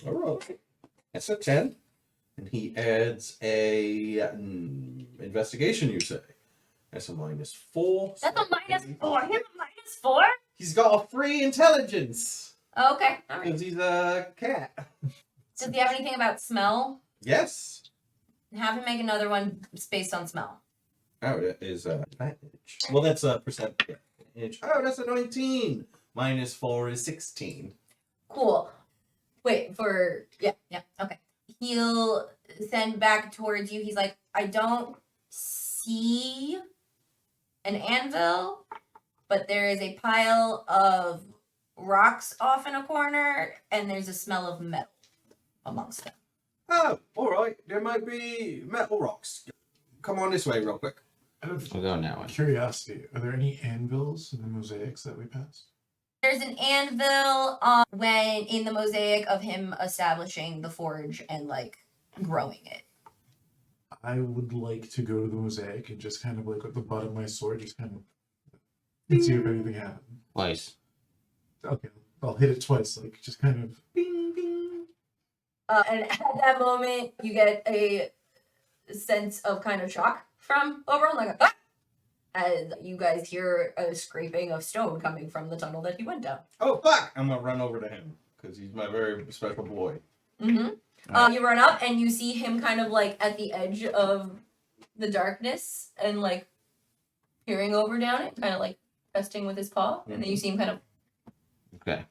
C: All right. That's a 10. And he adds a investigation, you say. That's a -4.
A: That's a -4. He has a -4?
C: He's got a free intelligence.
A: Okay. All right.
C: Because he's a cat.
A: Does he have anything about smell?
C: Yes.
A: Have him make another one based on smell.
C: Oh, that is advantage. Well, that's a percentage. Oh, that's a 19. -4 is 16.
A: Cool. Wait, yeah, okay. He'll send back towards you. He's like, I don't see an anvil, but there is a pile of rocks off in a corner, and there's a smell of metal amongst them.
C: Oh, all right. There might be metal rocks. Come on this way real quick.
D: Out of
B: We'll go now.
D: curiosity, are there any anvils in the mosaics that we passed?
A: There's an anvil when in the mosaic of him establishing the forge and like growing it.
D: I would like to go to the mosaic and just kind of like with the butt of my sword, just kind of and see if anything happened.
B: Twice.
D: Okay, I'll hit it twice, like just kind of.
C: Bing, bing.
A: And at that moment, you get a sense of kind of shock from Oberon, like ah! As you guys hear a scraping of stone coming from the tunnel that he went down.
C: Oh, fuck! I'm going to run over to him because he's my very special boy.
A: Mm-hmm. You run up and you see him kind of like at the edge of the darkness and like peering over down it, kind of like resting with his paw. And then you see him kind of.
B: Okay.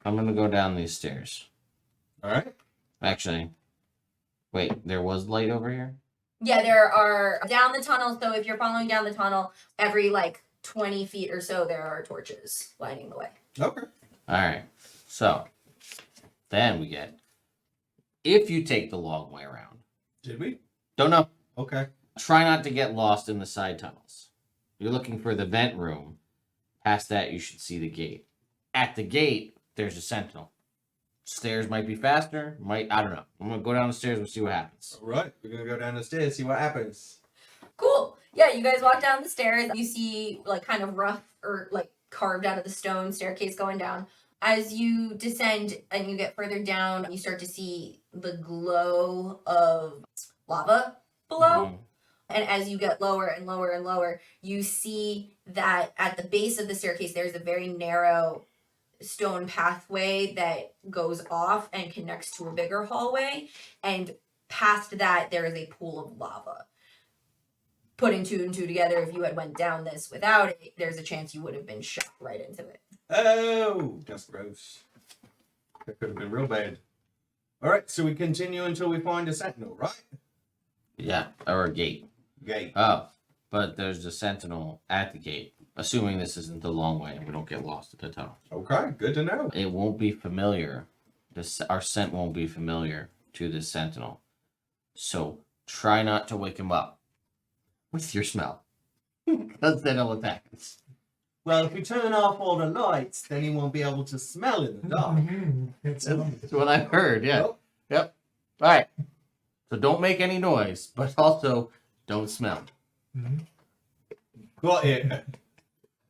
B: I'm gonna go down these stairs.
C: All right.
B: Actually, wait, there was light over here?
A: Yeah, there are down the tunnel. So if you're following down the tunnel, every like 20 feet or so, there are torches lighting the way.
C: Okay.
B: Alright. So, then we get, if you take the long way around,
C: Did we?
B: don't know,
C: Okay.
B: try not to get lost in the side tunnels. You're looking for the vent room. Past that, you should see the gate. At the gate, there's a sentinel. Stairs might be faster, I don't know. I'm gonna go down the stairs and see what happens.
C: All right. We're going to go down the stairs, see what happens.
A: Cool. Yeah, you guys walk down the stairs. You see like kind of rough or like carved out of the stone staircase going down. As you descend and you get further down, you start to see the glow of lava below.
B: Mhm.
A: And as you get lower and lower and lower, you see that at the base of the staircase, there's a very narrow stone pathway that goes off and connects to a bigger hallway. And past that, there is a pool of lava. Putting two and two together, if you had went down this without it, there's a chance you would have been shot right into it.
C: Oh, that's gross. That could have been real bad. All right. So we continue until we find a sentinel, right?
B: Yeah, or a gate.
C: Gate.
B: Oh, but there's a sentinel at the gate. Assuming this isn't the long way and we don't get lost at the tunnel.
C: Okay. Good to know.
B: It won't be familiar. Our scent won't be familiar to this sentinel. So try not to wake him up with your smell. Because then he'll attack us.
C: Well, if we turn off all the lights, then he won't be able to smell in the dark.
D: It's
B: That's what I've heard, yeah.
C: Nope.
B: Yep. All right. So don't make any noise, but also don't smell.
C: Got it.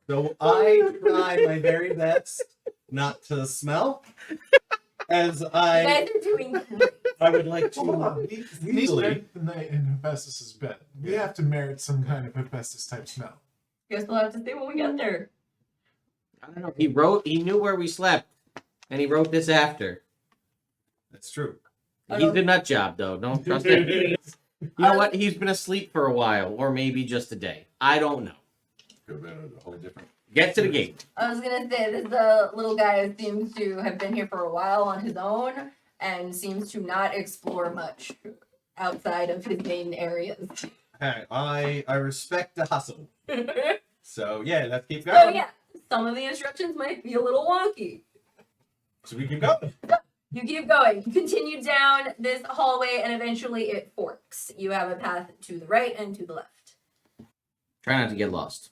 C: So I try my very best not to smell, as
A: You
C: I
A: guys are doing great.
C: I would like
D: Hold on.
C: to
D: We
C: easily.
D: spent the night in Hephaestus' bed. We have to merit some kind of Hephaestus type smell.
A: Guess we'll have to see when we get there.
B: I don't know. He knew where we slept, and he wrote this after.
C: That's true.
B: He's a nut job, though. Don't trust him. You know what? He's been asleep for a while, or maybe just a day. I don't know.
C: Could have been a whole different.
B: Get to the gate.
A: I was gonna say this little guy seems to have been here for a while on his own and seems to not explore much outside of his main areas.
C: Hey, I respect the hustle.
A: Oh
C: So yeah, let's keep going.
A: yeah, some of the instructions might be a little wonky.
C: So we can go.
A: You keep going. You continue down this hallway and eventually it forks. You have a path to the right and to the left.
B: Try not to get lost.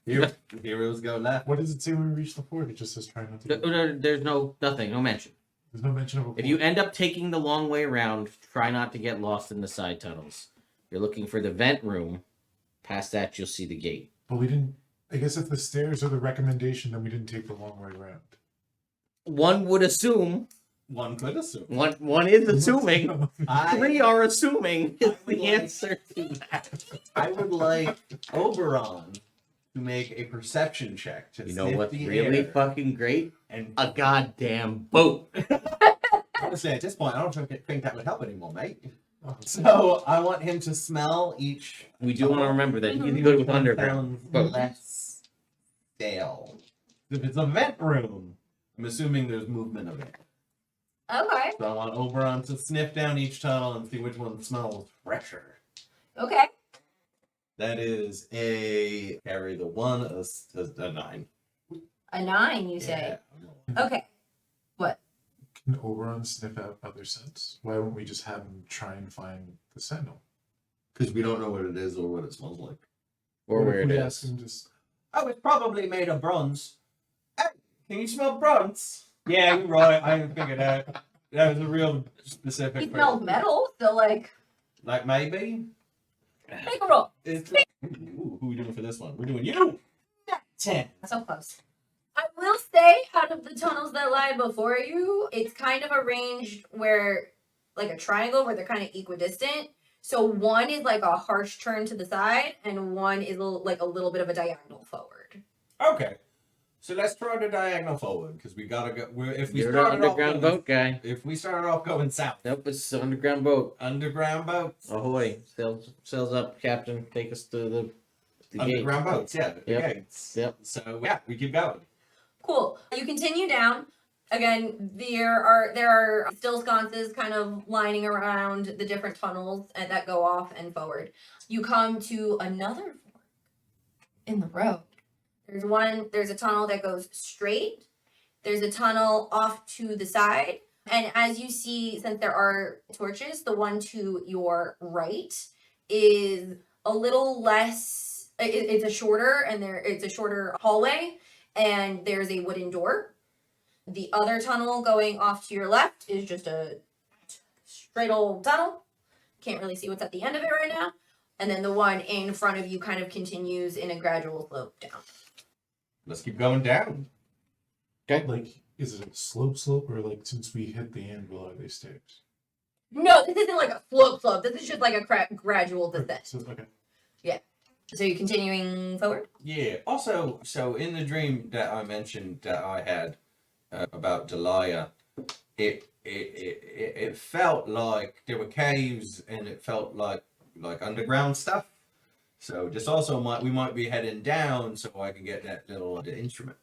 C: Heroes go left.
D: What does it say when we reach the fort? It just says try not to get...
B: There's no mention.
D: There's no mention of a fort.
B: If you end up taking the long way around, try not to get lost in the side tunnels. You're looking for the vent room. Past that, you'll see the gate.
D: But we didn't... I guess if the stairs are the recommendation, then we didn't take the long way around.
B: One would assume.
C: One could assume.
B: One is assuming. Three are assuming is the answer to that.
C: I would like Oberon to make a perception check to
B: You know
C: sniff
B: what's
C: the
B: really
C: air.
B: fucking great?
C: And
B: A goddamn boat.
C: honestly, at this point, I don't think that would help anymore, mate. So I want him to smell each.
B: We do want to remember that you can go with underground
C: Sounds
B: boat.
C: less stale. If it's a vent room, I'm assuming there's movement of it.
A: Okay.
C: So I want Oberon to sniff down each tunnel and see which one smells fresher.
A: Okay.
C: That is a carry the one, a 9.
A: A 9, you say?
C: Yeah.
A: Okay.
D: Can Oberon sniff out other scents? Why wouldn't we just have him try and find the sentinel?
C: Because we don't know what it is or what it smells like.
B: Or
D: What
B: where
D: if
B: it
D: we
B: is.
D: ask him just...
C: Oh, it's probably made of bronze. Hey, can you smell bronze? Yeah, you're right. I didn't figure that. That was a real specific.
A: He smells metal, so like,
C: Like maybe.
A: make a roll.
C: It's Ooh, who are we doing for this one? We're doing you. 10.
A: So close. I will say, out of the tunnels that lie before you, it's kind of arranged where, like a triangle, where they're kind of equidistant. So one is like a harsh turn to the side, and one is like a little bit of a diagonal forward.
C: Okay. So let's try the diagonal forward because we gotta go. If we
B: You're an
C: started off
B: underground
C: going,
B: boat guy.
C: if we started off going south,
B: Nope, it's an underground boat.
C: underground boats,
B: Ahoy. Sails up, Captain. Take us to the gate.
C: underground boats, yeah, the
B: Yep.
C: gates.
B: Yep.
C: So yeah, we keep going.
A: Cool. You continue down. Again, there are still sconces kind of lining around the different tunnels that go off and forward. You come to another fork in the road. There's a tunnel that goes straight. There's a tunnel off to the side. And as you see, since there are torches, the one to your right is a little less, it's a shorter hallway, and there's a wooden door. The other tunnel going off to your left is just a straight old tunnel. Can't really see what's at the end of it right now. And then the one in front of you kind of continues in a gradual slope down.
C: Let's keep going down.
D: Like, is it a slope, or like, since we hit the anvil, are they stairs?
A: No, this isn't like a slope. This is just like a gradual descent.
D: So, okay.
A: So you're continuing forward?
C: Yeah. Also, so in the dream that I mentioned that I had about Delia, it felt like there were caves and it felt like underground stuff. So just also we might be heading down so I can get that little instrument.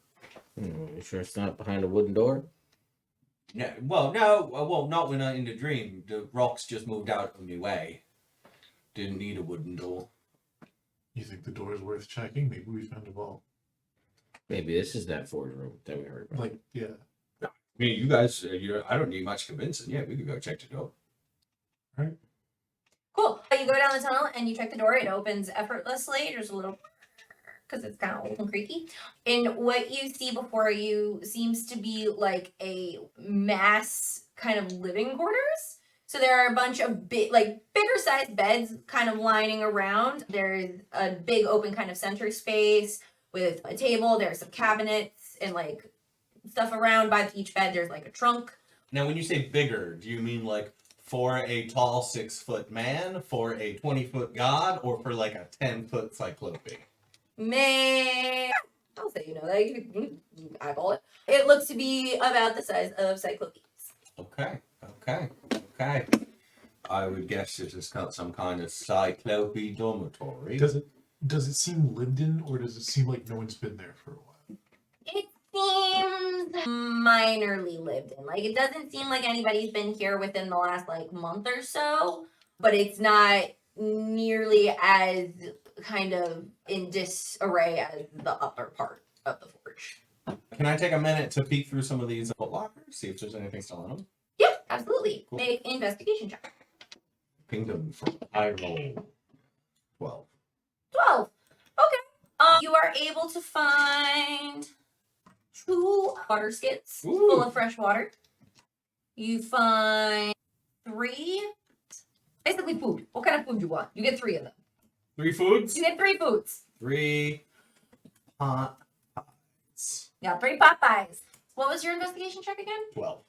B: You sure it's not behind a wooden door?
C: No, not when in the dream. The rocks just moved out of my way. Didn't need a wooden door.
D: You think the door is worth checking? Maybe we found a vault.
B: Maybe this is that forward room that we heard about.
D: Like, yeah.
C: I mean, you guys, I don't need much convincing. Yeah, we could go check the door.
A: Cool. You go down the tunnel and you check the door. It opens effortlessly. There's a little, because it's kind of old and creaky. And what you see before you seems to be like a mass kind of living quarters. So there are a bunch of bigger sized beds kind of lining around. There's a big open kind of center space with a table. There's some cabinets and like stuff around by each bed. There's like a trunk.
C: Now, when you say bigger, do you mean like for a tall 6-foot man, for a 20-foot god, or for like a 10-foot cyclope?
A: Man, I'll say that. You can eyeball it. It looks to be about the size of Cyclopes.
C: Okay. I would guess this is some kind of cyclope dormitory.
D: Does it seem lived in, or does it seem like no one's been there for a while?
A: It seems minorly lived in. Like, it doesn't seem like anybody's been here within the last, month or so, but it's not nearly as kind of in disarray as the upper part of the forge.
C: Can I take a minute to peek through some of these foot lockers, see if there's anything still in them?
A: Yep, absolutely.
C: Cool.
A: Make an investigation check.
C: Ping them for I roll 12.
A: 12. You are able to find 2 water skits
C: Ooh.
A: full of fresh water. You find 3, basically food. What kind of food you want? You get 3 of them.
C: 3 foods?
A: You get 3 foods.
C: 3 hot pies.
A: Yeah, 3 Popeyes. What was your investigation check again?
C: 12.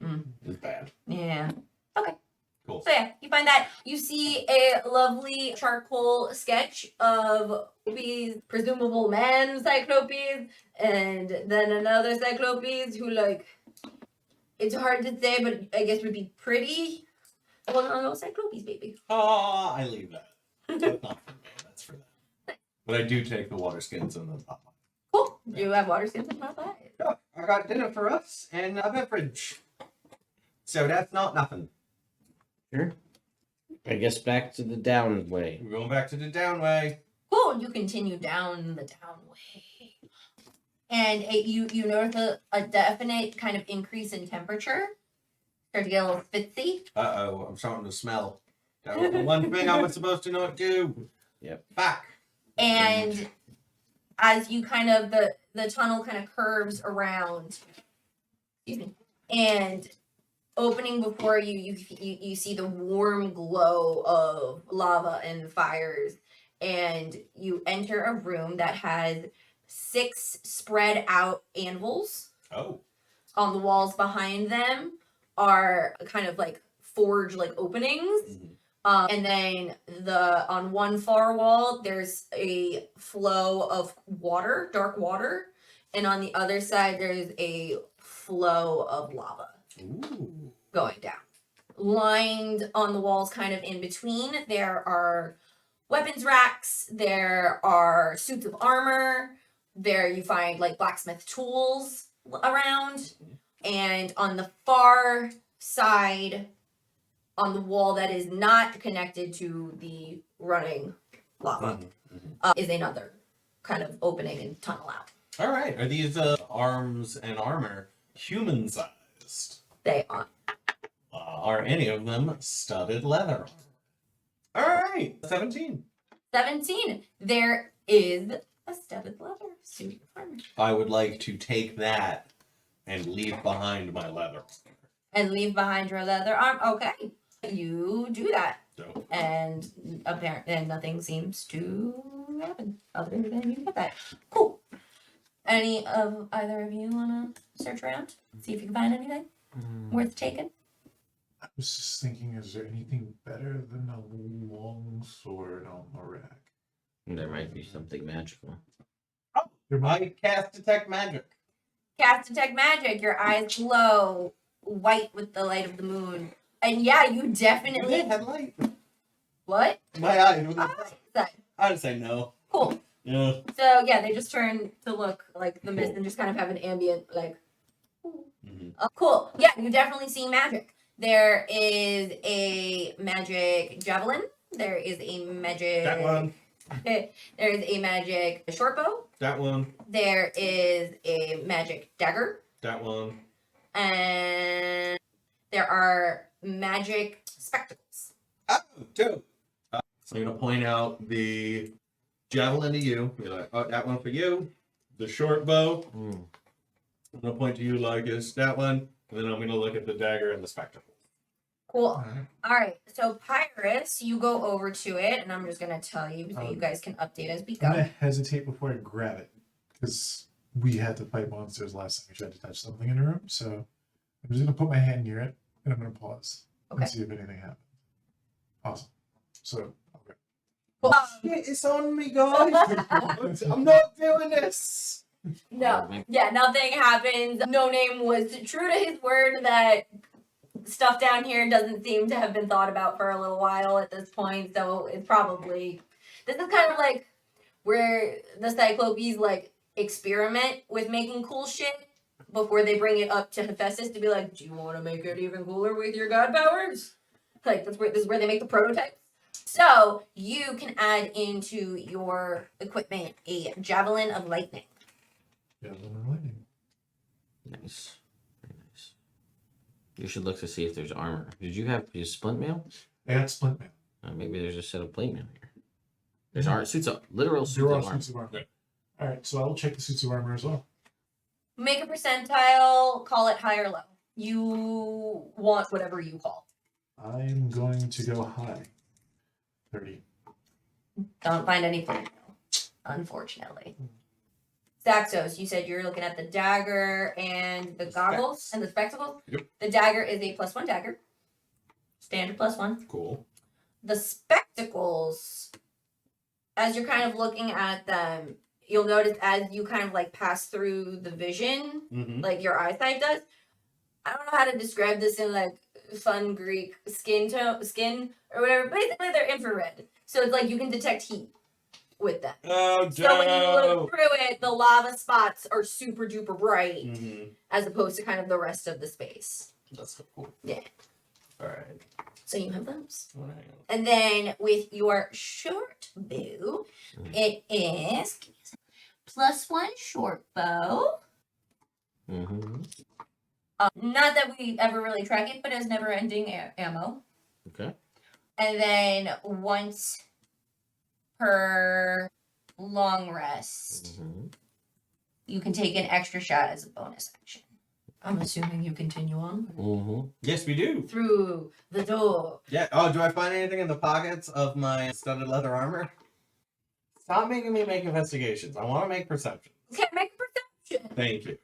A: Mm.
C: It's bad.
A: Yeah. Okay.
C: Cool.
A: So yeah, you find that. You see a lovely charcoal sketch of these presumable man cyclopes, and then another cyclopes who, like, it's hard to say, but I guess would be pretty. Well, no, cyclopes, baby.
C: I leave that. That's not for me. That's for them. But I do take the water skins and the pop.
A: Cool. You have water skins and Popeyes.
C: Yeah, I got dinner for us and a beverage. So that's not nothing.
B: Sure. I guess back to the down way.
C: We're going back to the downway.
A: Cool. You continue down the downway, and you notice a definite kind of increase in temperature. Start to get a little fitzy.
C: Uh-oh, I'm starting to smell. That was the one thing I was supposed to not do.
B: Yep.
C: Back.
A: And as you kind of the tunnel kind of curves around, excuse me, and opening before you see the warm glow of lava and fires, and you enter a room that has 6 spread out anvils.
C: Oh.
A: On the walls behind them are kind of like forge like openings.
C: Mhm.
A: And then on one far wall, there's a flow of water, dark water. And on the other side, there's a flow of lava
C: Ooh.
A: going down. Lined on the walls kind of in between, there are weapons racks, there are suits of armor, there you find like blacksmith tools around. And on the far side, on the wall that is not connected to the running lava, is another kind of opening and tunnel out.
C: All right. Are these arms and armor human-sized?
A: They are.
C: Are any of them studded leather? All right. 17.
A: 17. There is a studded leather suit of armor.
C: I would like to take that and leave behind my leather.
A: And leave behind your leather arm. Okay. You do that.
C: So,
A: And apparently nothing seems to happen other than you get that. Cool. Any of either of you wanna search around? See if you can find anything worth taking?
D: I was just thinking, is there anything better than a long sword on the rack?
B: There might be something magical.
D: There might.
C: I cast detect magic.
A: Cast detect magic. Your eyes glow white with the light of the moon. And yeah, you definitely.
C: Headlight.
A: What?
C: My eyes.
A: That.
C: I'd say no.
A: Cool.
C: Yeah.
A: So yeah, they just turn to look like the mist and just kind of have an ambient like.
C: Mhm.
A: Cool. Yeah, you definitely see magic. There is a magic javelin. There is a magic.
C: That one.
A: There is a magic short bow.
C: That one.
A: There is a magic dagger.
C: That one.
A: And there are magic spectacles.
C: Oh, 2. I'm gonna point out the javelin to you. Be like, oh, that one for you. The short bow. I'm gonna point to you, Lycus. That one. And then I'm gonna look at the dagger and the spectacle.
A: Cool.
D: Alright.
A: All right. So Pyrus, you go over to it, and I'm just gonna tell you so you guys can update as we
D: I'm gonna
A: go.
D: hesitate before I grab it, because we had to fight monsters last time we tried to touch something in a room. So I'm just gonna put my hand near it, and I'm gonna pause
A: Okay.
D: and see if anything happens. Awesome. So, okay.
A: Cool.
C: Shit, it's on me, guys. I'm not doing this.
A: No. Yeah. Nothing happens. No Name was true to his word that stuff down here doesn't seem to have been thought about for a little while at this point. So it's probably this is kind of like where the Cyclopes like experiment with making cool shit before they bring it up to Hephaestus to be like, do you want to make it even cooler with your god powers? Like this is where they make the prototypes. So you can add into your equipment a javelin of lightning.
D: Yeah, then lightning.
B: Nice. Very nice. You should look to see if there's armor. Did you have your splint mail?
D: I got splint mail.
B: Maybe there's a set of plate mail here. There's suits of literal
D: There
B: suits
D: are
B: of armor.
D: suits of armor. All right, so I will check the suits of armor as well.
A: Make a percentile, call it high or low. You want whatever you call.
D: I'm going to go high. 30.
A: Don't find anything, unfortunately. Saxos, you said you're looking at the dagger and the goggles and the spectacles.
E: Yep.
A: The dagger is a +1 dagger. Standard +1.
E: Cool.
A: The spectacles, as you're kind of looking at them, you'll notice as you kind of like pass through the vision,
C: Mm-hmm.
A: like your eyesight does. I don't know how to describe this in like fun Greek skin or whatever. Basically, they're infrared, so it's like you can detect heat with them.
C: Oh,
A: So when you look through it, the lava spots are super duper bright,
C: Mm-hmm.
A: as opposed to kind of the rest of the space.
C: That's so cool.
A: Yeah.
C: All right.
A: So you have those.
C: All right.
A: And then with your short bow, it is +1 short bow.
B: Mm-hmm.
A: Not that we ever really track it, but it has never ending ammo.
B: Okay.
A: And then once per long rest,
B: Mm-hmm.
A: you can take an extra shot as a bonus action. I'm assuming you continue on
B: Mm-hmm.
C: Yes, we do.
A: through the door.
C: Yeah. Oh, do I find anything in the pockets of my studded leather armor? Stop making me make investigations. I want to make perception.
A: Okay, make a perception.
C: Thank you.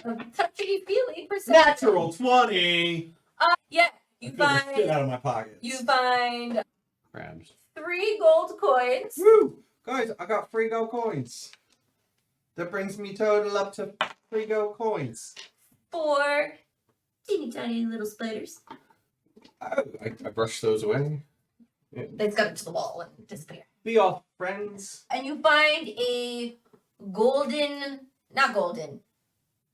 A: A touchy feely perception.
C: Natural 20.
A: Yeah,
C: I
A: you
C: feel the shit
A: find
C: out of my pockets.
A: you find
B: Crabs.
A: 3 gold coins.
C: Woo! Guys, I got 3 gold coins. That brings me total up to 3 gold coins.
A: 4 teeny tiny little spiders.
C: Oh, I brushed those away.
A: They scuttle to the wall and disappear.
C: Be off, friends.
A: And you find a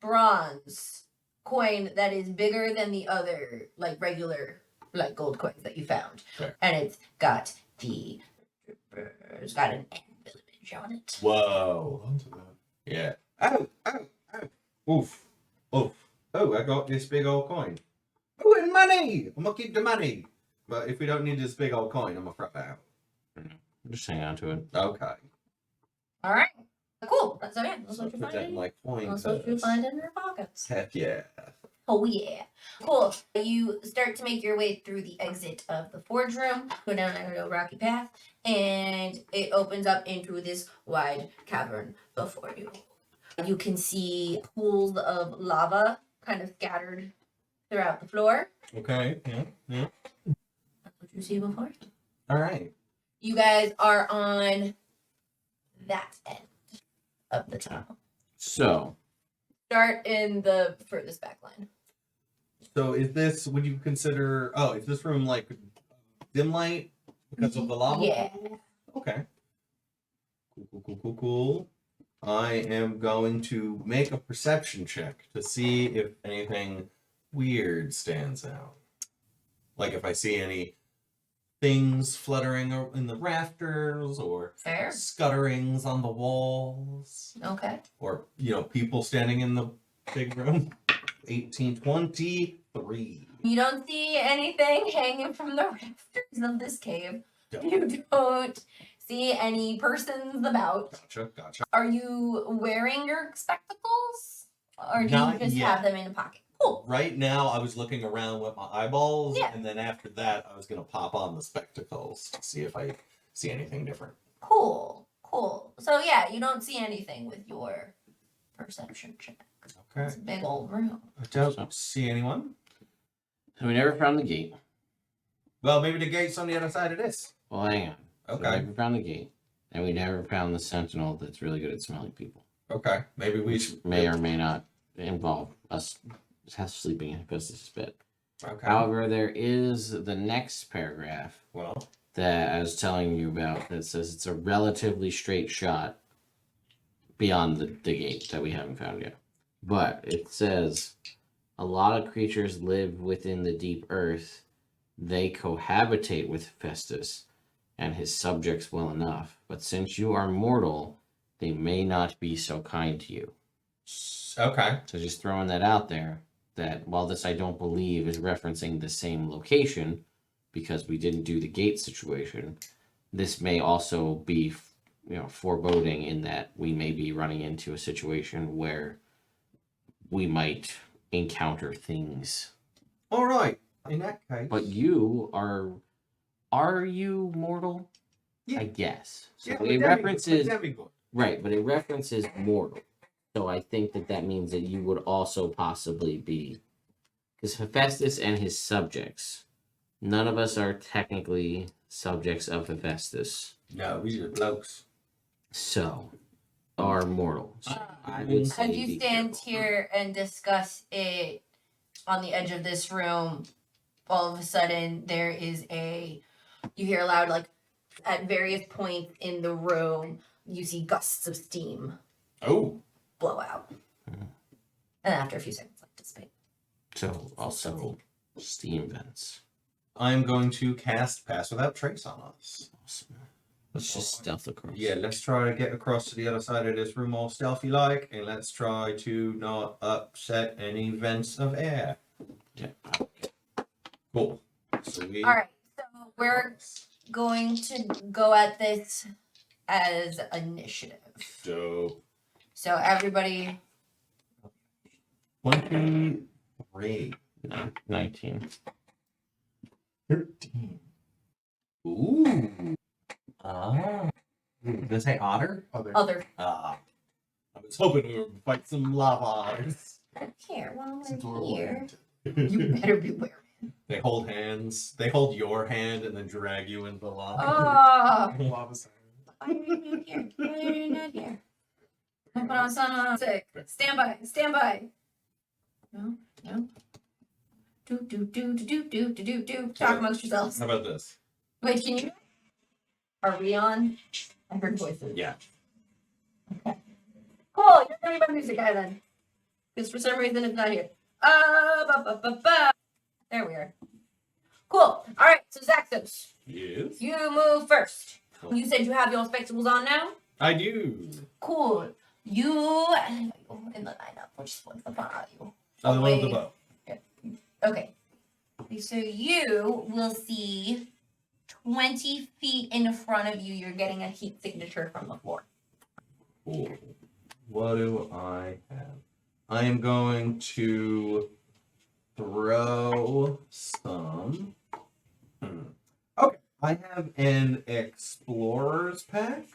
A: bronze coin that is bigger than the other, like regular, like gold coins that you found.
C: Okay.
A: And it's got an anvil image on it.
C: Whoa.
D: Hold on to that.
C: Yeah. Oh. Oof. Oof. Oh, I got this big old coin. Oh, and money! I'm gonna keep the money. But if we don't need this big old coin, I'm gonna throw it out.
B: Just hang on to it.
C: Okay.
A: All right. Cool. So yeah, that's
C: So
A: what you
C: put
A: find
C: that in
A: in.
C: my coin
A: That's what you
C: purse.
A: find in your pockets.
C: Heck yeah.
A: Oh yeah. Cool. You start to make your way through the exit of the forge room, go down a little rocky path, and it opens up into this wide cavern before you. You can see pools of lava kind of scattered throughout the floor.
C: Okay. Yeah.
A: That's what you see before.
C: All right.
A: You guys are on that end of the tunnel.
B: So,
A: Start in the furthest back line.
C: So is this, would you consider, is this room like dim light because of the lava?
A: Yeah.
C: Okay. Cool. I am going to make a perception check to see if anything weird stands out. Like if I see any things fluttering in the rafters or
A: Fair.
C: scutterings on the walls
A: Okay.
C: or, people standing in the big room. 1823.
A: You don't see anything hanging from the rafters of this cave. You don't see any persons about.
C: Gotcha.
A: Are you wearing your spectacles? Or do
C: Not
A: you just
C: yet.
A: have them in a pocket? Cool.
C: Right now, I was looking around with my eyeballs,
A: Yeah.
C: and then after that, I was going to pop on the spectacles to see if I see anything different.
A: Cool. So yeah, you don't see anything with your perception check.
C: Okay.
A: It's a big old room.
C: I don't see anyone.
B: so we never found the gate.
C: Well, maybe the gate's on the other side of this.
B: Well, hang on. So we
C: Okay.
B: never found the gate. And we never found the sentinel that's really good at smelling people.
C: Okay. Maybe we should.
B: May or may not involve us sleeping in Hephaestus' bed.
C: Okay.
B: However, there is the next paragraph
C: Well.
B: that I was telling you about that says it's a relatively straight shot beyond the gate that we haven't found yet. But it says a lot of creatures live within the deep earth. They cohabitate with Hephaestus and his subjects well enough. But since you are mortal, they may not be so kind to you.
C: Okay.
B: So just throwing that out there, that while this I don't believe is referencing the same location, because we didn't do the gate situation, this may also be foreboding in that we may be running into a situation where we might encounter things.
C: All right. In that case.
B: But you are you mortal?
C: Yeah.
B: I guess. So
C: Yeah,
B: it references
C: demigod.
B: right, but it references mortal. So I think that means that you would also possibly be, because Hephaestus and his subjects, none of us are technically subjects of Hephaestus.
C: No, we just blokes.
B: So, are mortal. So I would say
A: As you
B: be
A: stand
B: careful.
A: here and discuss it on the edge of this room, all of a sudden you hear loud, like at various points in the room, you see gusts of steam
C: Oh.
A: blow out.
B: Mhm.
A: And after a few seconds, like dissipate.
B: So also steam vents.
C: I'm going to cast Pass Without Trace on us.
B: Awesome. Let's just stealth across.
C: Yeah, let's try to get across to the other side of this room all stealthy like, and let's try to not upset any vents of air.
B: Yeah.
C: Cool. So we.
A: All right, so we're going to go at this as initiative.
E: Dope.
A: So everybody,
C: 23.
B: 19.
D: 13.
C: Ooh. Ah. Did I say otter?
A: other.
C: Ah. I was hoping we would fight some lava otters.
A: I don't care. While
D: It's
A: we're
D: adorable.
A: here, you better beware.
C: They hold hands. They hold your hand and then drag you into the lava.
A: Oh,
D: Lava siren.
A: why are you not here? Why are you not here? I put on sun sick. Stand by. Stand by. No. No. Do. Talk amongst yourselves.
C: How about this?
A: Wait, can you? Are we on? I heard voices.
C: Yeah.
A: Cool. You're gonna be my music guy then, because for some reason it's not here. There we are. Cool. All right. So Zaxos,
E: Yes.
A: you move first. You said you have your spectacles on now.
C: I do.
A: Cool. You in the lineup. Which one's the front of you?
C: Oh, the one with the
A: Wait.
C: bow.
A: Okay. So you will see 20 feet in front of you. You're getting a heat signature from the floor.
C: Cool. What do I have? I am going to throw some. Okay. I have an explorer's pack.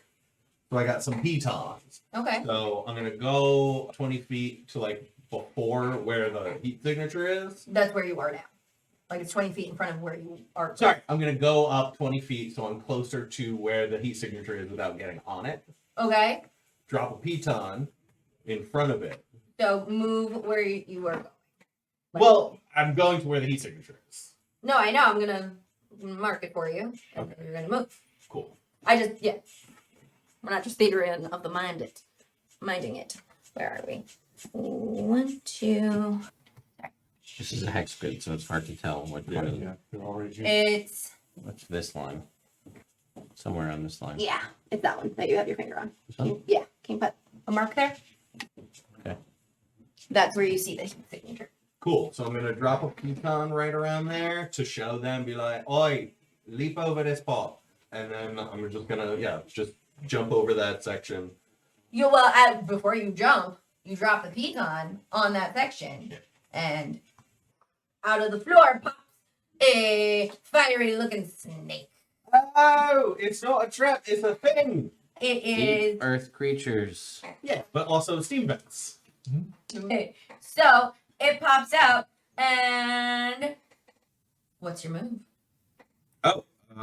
C: So I got some pitons.
A: Okay.
C: So I'm gonna go 20 feet to like before where the heat signature is.
A: That's where you are now. Like it's 20 feet in front of where you are.
C: Sorry, I'm gonna go up 20 feet so I'm closer to where the heat signature is without getting on it.
A: Okay.
C: Drop a piton in front of it.
A: So move where you are going. Like-
C: Well, I'm going to where the heat signature is.
A: No, I know. I'm gonna mark it for you. And
C: Okay.
A: You're gonna move.
C: Cool.
A: We're not just theater of the minding it. Where are we? 1, 2.
B: This is a hex grid, so it's hard to tell what
C: Yeah.
D: Yeah, they're already
A: It's
B: what's this line. Somewhere on this line.
A: yeah, it's that one that you have your finger on.
B: This one?
A: Yeah, can you put a mark there?
B: Okay.
A: That's where you see the heat signature.
C: Cool. So I'm gonna drop a piton right around there to show them, be like, "Oi, leap over this pot," and then I'm just gonna just jump over that section.
A: Before you jump, you drop the piton on that section,
C: Yeah.
A: and out of the floor pops a fiery-looking snake.
C: Oh, it's not a trap, it's a thing.
A: It
B: Deep
A: is.
B: earth creatures.
C: Yeah, but also steam vents.
A: Okay, so it pops out, and what's your move?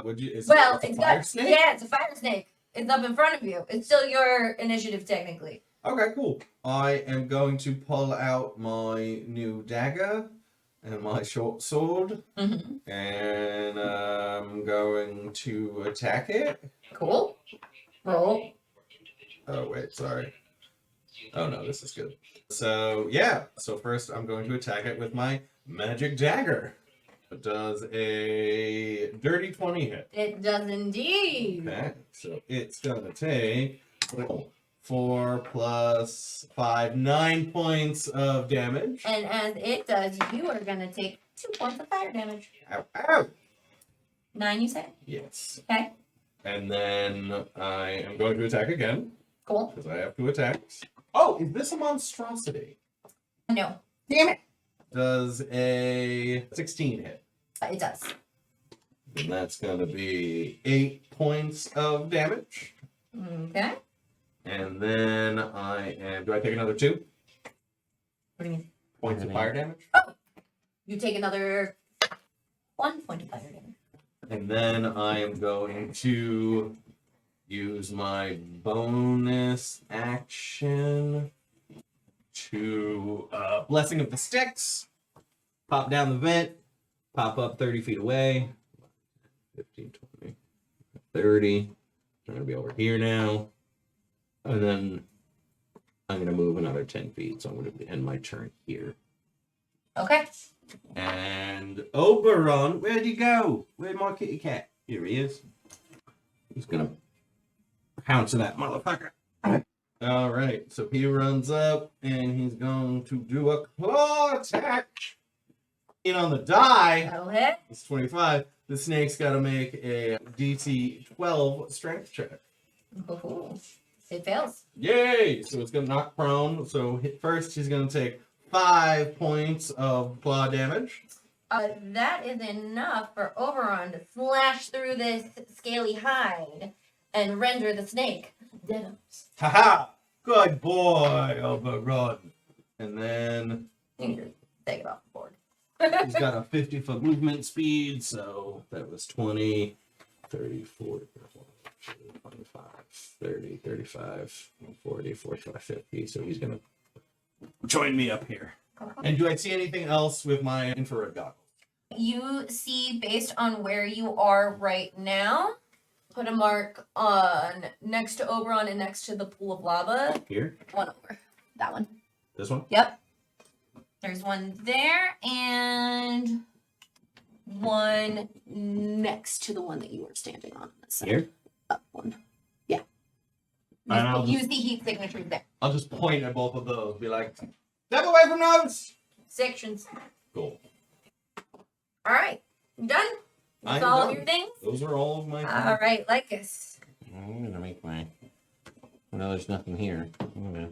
C: Would you? Is
A: Well,
C: it a
A: it's
C: fire
A: got
C: snake?
A: yeah, it's a fire snake. It's up in front of you. It's still your initiative technically.
C: Okay, cool. I am going to pull out my new dagger and my short sword,
A: Mm-hmm.
C: and I'm going to attack it.
A: Cool. Roll.
C: Oh wait, sorry. Oh no, this is good. So yeah, so first I'm going to attack it with my magic dagger. It does a dirty 20 hit.
A: It does indeed.
C: Okay, so it's gonna take 4 plus 5, 9 points of damage.
A: And as it does, you are gonna take 2 points of fire damage.
C: Ow, ow!
A: 9, you say?
C: Yes.
A: Okay.
C: And then I am going to attack again,
A: Cool.
C: because I have 2 attacks. Oh, is this a monstrosity?
A: No. Damn it.
C: Does a 16 hit?
A: It does.
C: And that's going to be 8 points of damage.
A: Okay.
C: And then do I take another 2
A: What do you mean?
C: points of fire damage?
A: You take another 1 point of fire damage.
C: And then I am going to use my bonus action to Blessing of the Sticks, pop down the vent, pop up 30 feet away, 15, 20, 30. I'm going to be over here now. And then I'm going to move another 10 feet, so I'm going to end my turn here.
A: Okay.
C: And Oberon, where'd he go? Where'd my kitty cat? Here he is. He's gonna pounce that motherfucker. All right, so he runs up and he's going to do a claw attack. In on the die,
A: That'll hit.
C: it's 25. The snake's got to make a DC 12 strength check.
A: Ooh. It fails.
C: Yay! So it's gonna knock prone. So first he's gonna take 5 points of claw damage.
A: That is enough for Oberon to slash through this scaly hide and render the snake dead.
C: Haha! Good boy, Oberon. And then
A: You can just take it off the board.
C: he's got a 50-foot movement speed, so that was 20, 30, 40, 25, 30, 35, 40, 45, 50. So he's going to join me up here. And do I see anything else with my infrared goggles?
A: You see, based on where you are right now, put a mark on next to Oberon and next to the pool of lava.
C: Here?
A: One over. That one.
C: This one?
A: Yep. There's one there and one next to the one that you were standing on. This side.
C: Here?
A: Up one. Yeah.
C: And I'll
A: You see heat signatures there.
C: I'll just point at both of those. Be like, step away from those!
A: Sections.
C: Cool.
A: All right. You done? That's
C: I'm
A: all
C: done.
A: of your things?
C: Those are all of my
A: All right, Lycus.
B: I'm gonna make my. No, there's nothing here. I'm gonna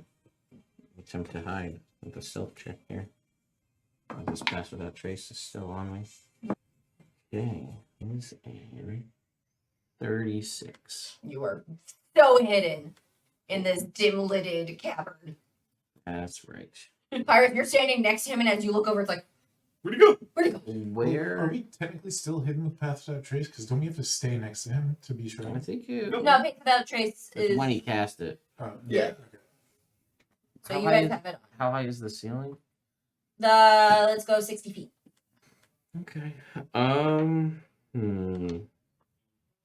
B: attempt to hide with a stealth check here. This pass without trace is still on me. Okay, is a 36.
A: You are so hidden in this dim-lidded cavern.
B: That's right.
A: Pirate, you're standing next to him, and as you look over, it's like,
C: Where'd he go?
A: where'd he go?
D: Are
B: Where?
D: we technically still hidden with Path Without Trace? Because don't we have to stay next to him to be sure?
B: I think you.
A: No, Pick Without Trace
B: It's
A: is...
B: when he cast it.
C: Yeah.
D: Okay.
A: So
B: How
A: you
B: high
A: guys
B: is-
A: have it on.
B: How high is the ceiling?
A: Let's go 60 feet.
B: Okay.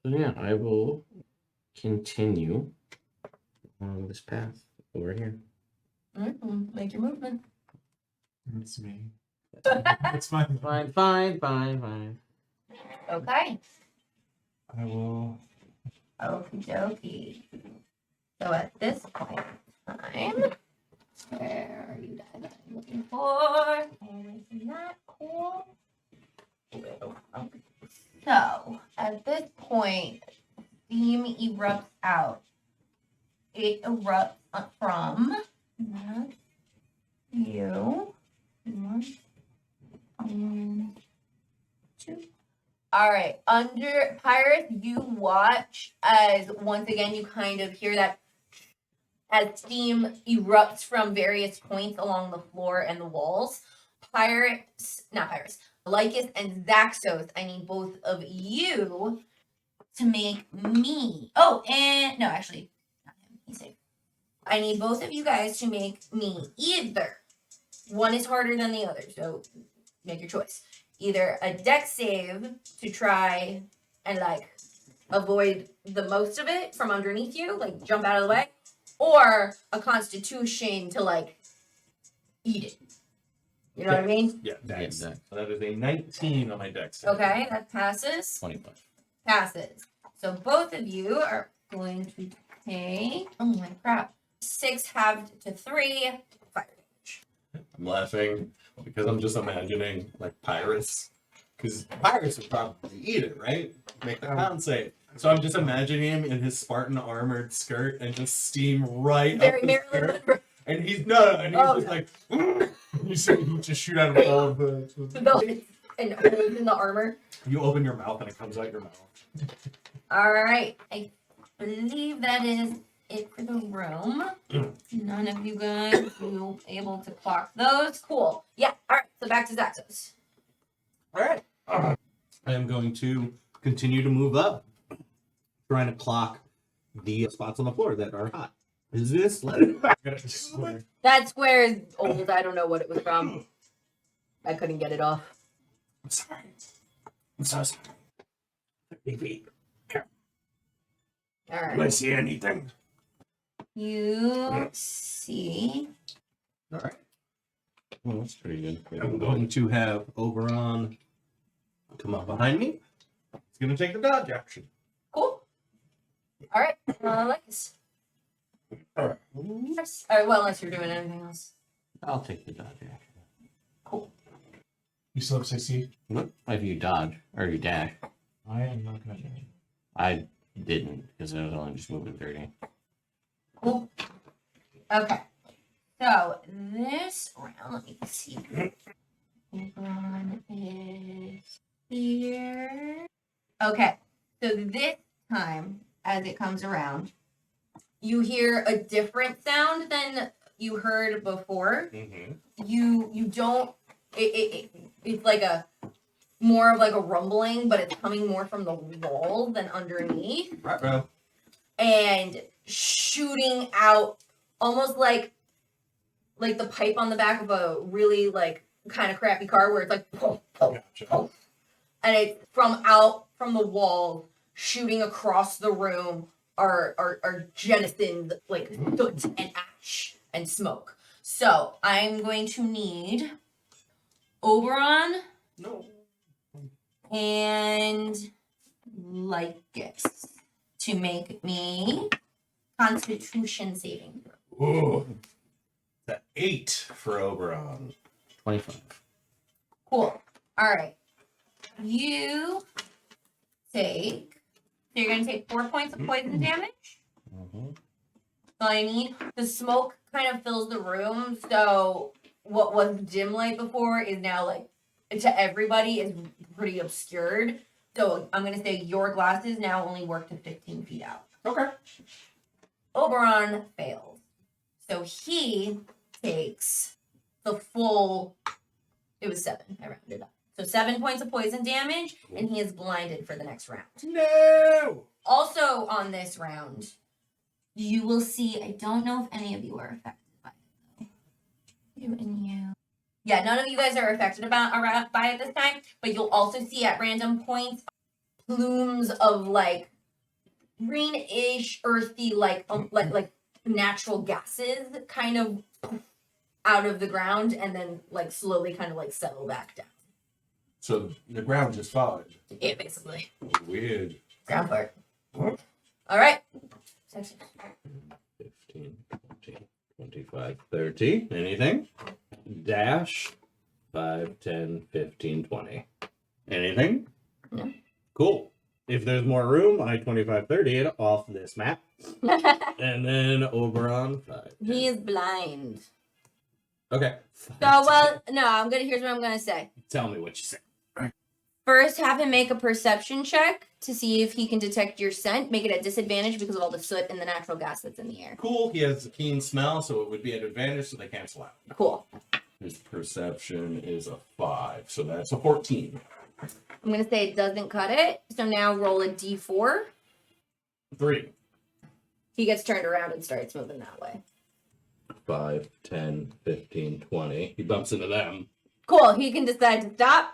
B: So yeah, I will continue along this path over here.
A: Make your movement.
D: It's me. It's fine.
B: Fine.
A: Okay.
D: I will.
A: Okie dokie. So at this point in time, where are you guys looking for? And isn't that cool? So at this point, steam erupts out. It erupts from you. One, two. All right. Under Pirates, you watch as once again you kind of hear that as steam erupts from various points along the floor and the walls. Lycus and Zaxos, I need both of you to make me. Oh, and no, actually, not him. He's safe. I need both of you guys to make me either. One is harder than the other, so make your choice. Either a dex save to try and like avoid the most of it from underneath you, like jump out of the way, or a constitution to like eat it. You know what I mean?
C: Yeah,
B: Dex.
C: dex. So that is a 19 on my dex.
A: Okay, that passes.
B: 25.
A: Passes. So both of you are going to take, oh my crap, 6 halved to 3 fire damage.
C: I'm laughing because I'm just imagining like pirates. Because pirates would probably eat it, right? Make the pound save. So I'm just imagining him in his Spartan armored skirt and just steam right
A: Very
C: up his
A: Marilyn
C: skirt.
A: Monroe.
C: And he's just
A: Oh,
C: like,
D: You said you just shoot out of all of the.
A: And holes in the armor.
C: you open your mouth and it comes out your mouth.
A: All right. I believe that is it for the room. None of you guys will be able to clock those. Cool. Yeah. All right. So back to Zaxos.
C: All right. I am going to continue to move up, trying to clock the spots on the floor that are hot. Is this?
A: That square is old. I don't know what it was from. I couldn't get it off.
C: I'm sorry. I'm so sorry. 30 feet.
A: All
C: Do I
A: right.
C: see anything?
A: You see.
C: All right.
E: Well, that's pretty good.
C: I'm going to have Oberon come up behind me. He's going to take the dodge action.
A: Cool. All right. Lex.
C: All right.
A: Yes. All right. Well, unless you're doing anything else.
B: I'll take the dodge action.
A: Cool.
D: You still have 60?
B: What? If you dodge or you dash,
D: I am not gonna do it.
B: I didn't because I was only just moving 30.
A: Cool. Okay. So this round, let me see. Oberon is here. Okay. So this time, as it comes around, you hear a different sound than you heard before.
C: Mm-hmm.
A: You don't. It's like a more of like a rumbling, but it's coming more from the wall than underneath.
C: Right, bro.
A: And shooting out almost like the pipe on the back of a really like kind of crappy car where it's like pum, pum,
D: Gotcha.
A: pum. And it's from out from the wall shooting across the room are jettisoned like soot and ash and smoke. So I'm going to need Oberon
C: No.
A: and Lycus to make me Constitution saving throw.
C: Ooh. The 8 for Oberon.
B: 25.
A: Cool. All right. You take. So you're gonna take 4 points of poison damage.
B: Mm-hmm.
A: That's all I need. The smoke kind of fills the room, so what was dim light before is now like to everybody is pretty obscured. So I'm gonna say your glasses now only work to 15 feet out.
C: Okay.
A: Oberon fails. So he takes the full, it was 7, I rounded up. So 7 points of poison damage, and he is blinded for the next round.
C: No.
A: Also on this round, you will see, I don't know if any of you are affected by it though. You and you. Yeah, none of you guys are affected by it this time, but you'll also see at random points plumes of like greenish, earthy, like natural gases kind of out of the ground and then like slowly kind of like settle back down.
C: So the ground just followed.
A: Yeah, basically.
C: Weird.
A: Ground part. All right.
C: 15, 20, 25, 30. Anything? Dash. 5, 10, 15, 20. Anything?
A: No.
C: Cool. If there's more room, I 25, 30 it off this map. And then Oberon 5. 10.
A: He is blind.
C: Okay.
A: So, well, no, here's what I'm gonna say.
C: Tell me what you say.
A: First, have him make a perception check to see if he can detect your scent. Make it at disadvantage because of all the soot and the natural gas that's in the air.
C: Cool. He has a keen smell, so it would be an advantage, so they cancel out.
A: Cool.
E: His perception is a 5, so that's a 14.
A: I'm gonna say it doesn't cut it. So now roll a d4.
E: 3.
A: He gets turned around and starts moving that way.
E: 5, 10, 15, 20. He bumps into them.
A: Cool. He can decide to stop.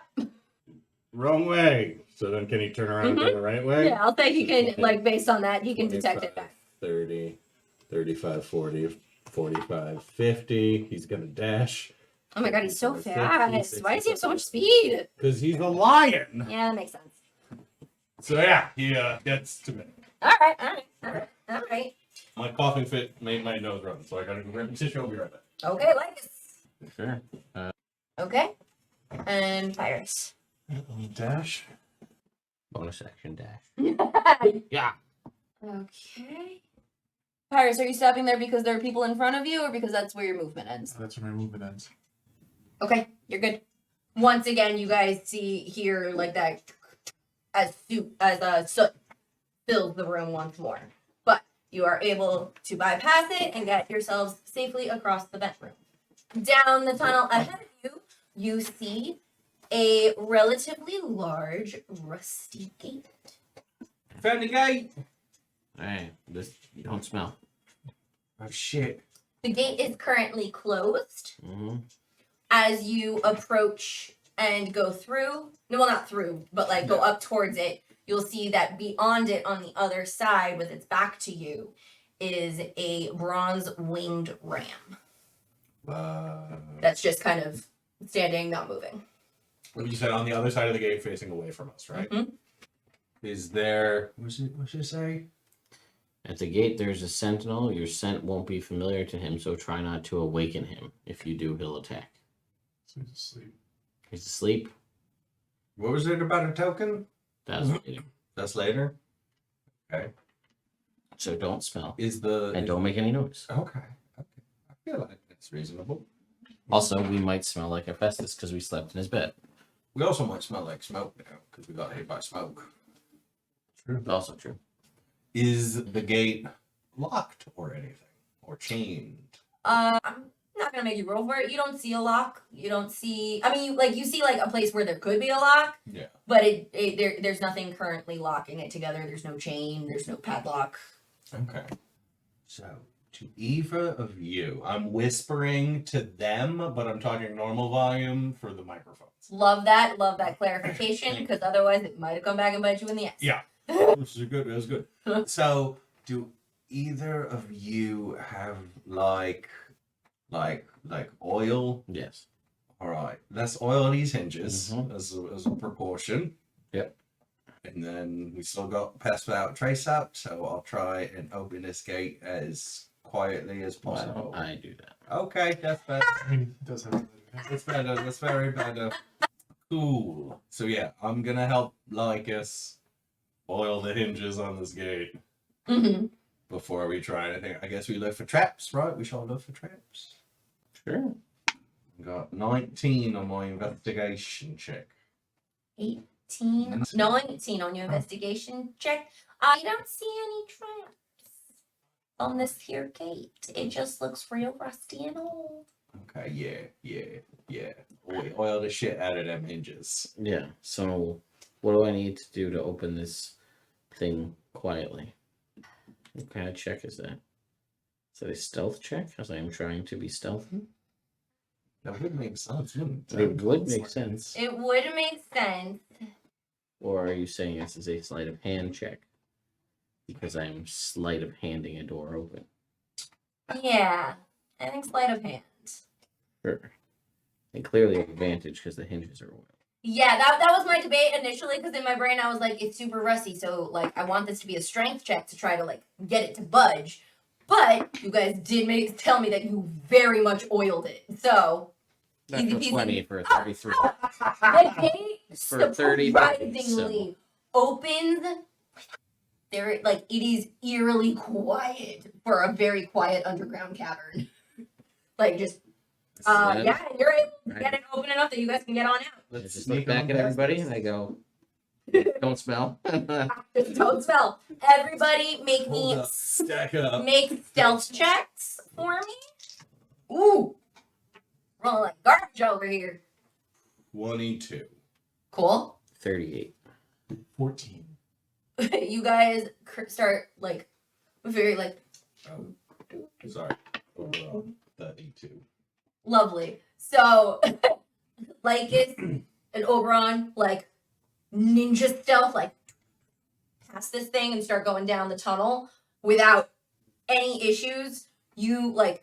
C: Wrong way. So then can he turn around and go the right way?
A: Yeah, I'll say he can, like, based on that, he can detect it
E: 25,
A: back.
E: 30, 35, 40, 45, 50. He's going to dash.
A: Oh my god, he's so
E: 50,
A: fast. Why does he have so much speed?
C: Because he's a lion.
A: Yeah, that makes sense.
C: So yeah, he gets to me.
A: All right.
C: My coughing fit made my nose run, so I gotta go grab the tissue. I'll be right back.
A: Okay, Lycus.
B: Sure.
A: Okay. And Pyrus.
D: Let me dash.
B: Bonus action dash.
A: Okay.
B: Yeah.
A: Pyrus, are you stopping there because there are people in front of you, or because that's where your movement ends?
D: That's where my movement ends.
A: Okay, you're good. Once again, you guys hear like that as soot fills the room once more. But you are able to bypass it and get yourselves safely across the vent room. Down the tunnel ahead of you, you see a relatively large rusty gate.
C: Found the gate.
B: Hey, this you don't smell.
C: Oh shit.
A: The gate is currently closed.
B: Mm-hmm.
A: As you approach and go through, no, well, not through, but like go up towards it, you'll see that beyond it on the other side with its back to you is a bronze winged ram that's just kind of standing, not moving.
E: You said on the other side of the gate facing away from us, right?
A: Mhm.
C: Is there? What's it say?
B: At the gate, there's a sentinel. Your scent won't be familiar to him, so try not to awaken him. If you do, he'll attack.
D: So he's asleep.
B: He's asleep.
C: What was it about a token?
B: That's waiting.
C: That's later. Okay.
B: So don't smell.
C: And
B: don't make any noise.
C: Okay. I feel like that's reasonable.
B: Also, we might smell like Hephaestus because we slept in his bed.
C: We also might smell like smoke now because we got hit by smoke.
D: True.
B: Also true.
C: Is the gate locked or anything or chained?
A: I'm not gonna make you roll for it. You don't see a lock. You don't see. I mean, you see like a place where there could be a lock.
C: Yeah.
A: But there's nothing currently locking it together. There's no chain. There's no padlock.
C: Okay. So to either of you, I'm whispering to them, but I'm talking normal volume for the microphones.
A: Love that clarification, because otherwise it might have come back and bite you in the ass.
C: Yeah. This is good. That was good. So, do either of you have like oil?
B: Yes.
C: All right. Let's oil these hinges
B: Mhm.
C: as a precaution.
B: Yep.
C: And then we still got pass without trace out, so I'll try and open this gate as quietly as
B: Why
C: possible.
B: don't I do that?
C: Okay, that's better.
D: I mean, he does have a
C: That's better. That's very better. Cool. So yeah, I'm gonna help Lycus oil the hinges on this gate
A: Mm-hmm.
C: before we try anything. I guess we look for traps, right? We shall look for traps.
B: Sure.
C: Got 19 on my investigation check.
A: 19 on your investigation check. I don't see any traps on this here gate. It just looks real rusty and old.
C: Okay, yeah. Oil the shit out of them hinges.
B: Yeah. So, what do I need to do to open this thing quietly? What kind of check is that? Is that a stealth check? As I am trying to be stealthy.
C: That would make sense, wouldn't
B: It would make sense.
A: It would make sense.
B: Or are you saying this is a sleight of hand check? Because I am sleight of handing a door open.
A: Yeah, I think sleight of hand.
B: Sure. And clearly an advantage because the hinges are oiled.
A: Yeah, that was my debate initially, because in my brain I was like, it's super rusty, so like I want this to be a strength check to try to like get it to budge. But you guys did tell me that you very much oiled it, so
B: That's
A: easy
B: a
A: peasy.
B: 20 for a 33.
A: The gate
B: For 30
A: surprisingly opens. There, like, it is eerily quiet for a very quiet underground cavern. Like, just yeah, you're able to get it open enough that you guys can get on out.
B: I just look back at everybody and I go, don't smell.
A: Just don't smell. Everybody make
C: Hold
A: me
C: up. Stack up.
A: make stealth checks for me. Ooh. Rolling like garbage over here.
C: 22.
A: Cool.
B: 38.
D: 14.
A: You guys start like very like
C: Sorry. Overall, 32.
A: lovely. So Lycus and Oberon like ninja stealth like past this thing and start going down the tunnel without any issues. You like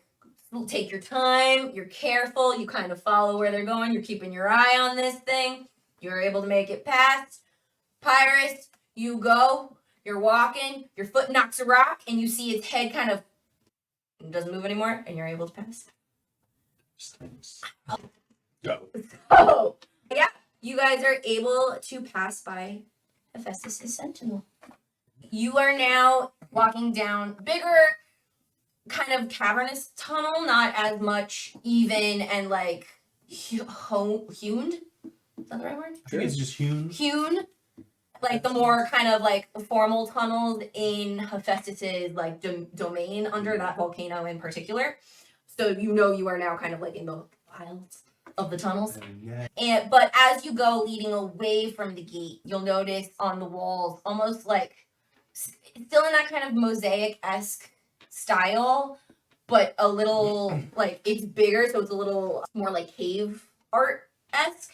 A: take your time, you're careful, you kind of follow where they're going, you're keeping your eye on this thing. You're able to make it past. Pyrus, you go, you're walking, your foot knocks a rock, and you see its head kind of doesn't move anymore, and you're able to pass.
C: Go.
A: Oh, yeah, you guys are able to pass by Hephaestus' sentinel. You are now walking down a bigger, kind of cavernous tunnel, not as much even and like hewn. Is that the right word?
C: I think it's just hewn.
A: Hewn, like the more kind of like formal tunnels in Hephaestus's like domain under that volcano in particular. So you are now kind of like in the wilds of the tunnels.
C: Yeah.
A: But as you go leading away from the gate, you'll notice on the walls almost like still in that kind of mosaic-esque style, but a little like it's bigger, so it's a little more like cave art-esque.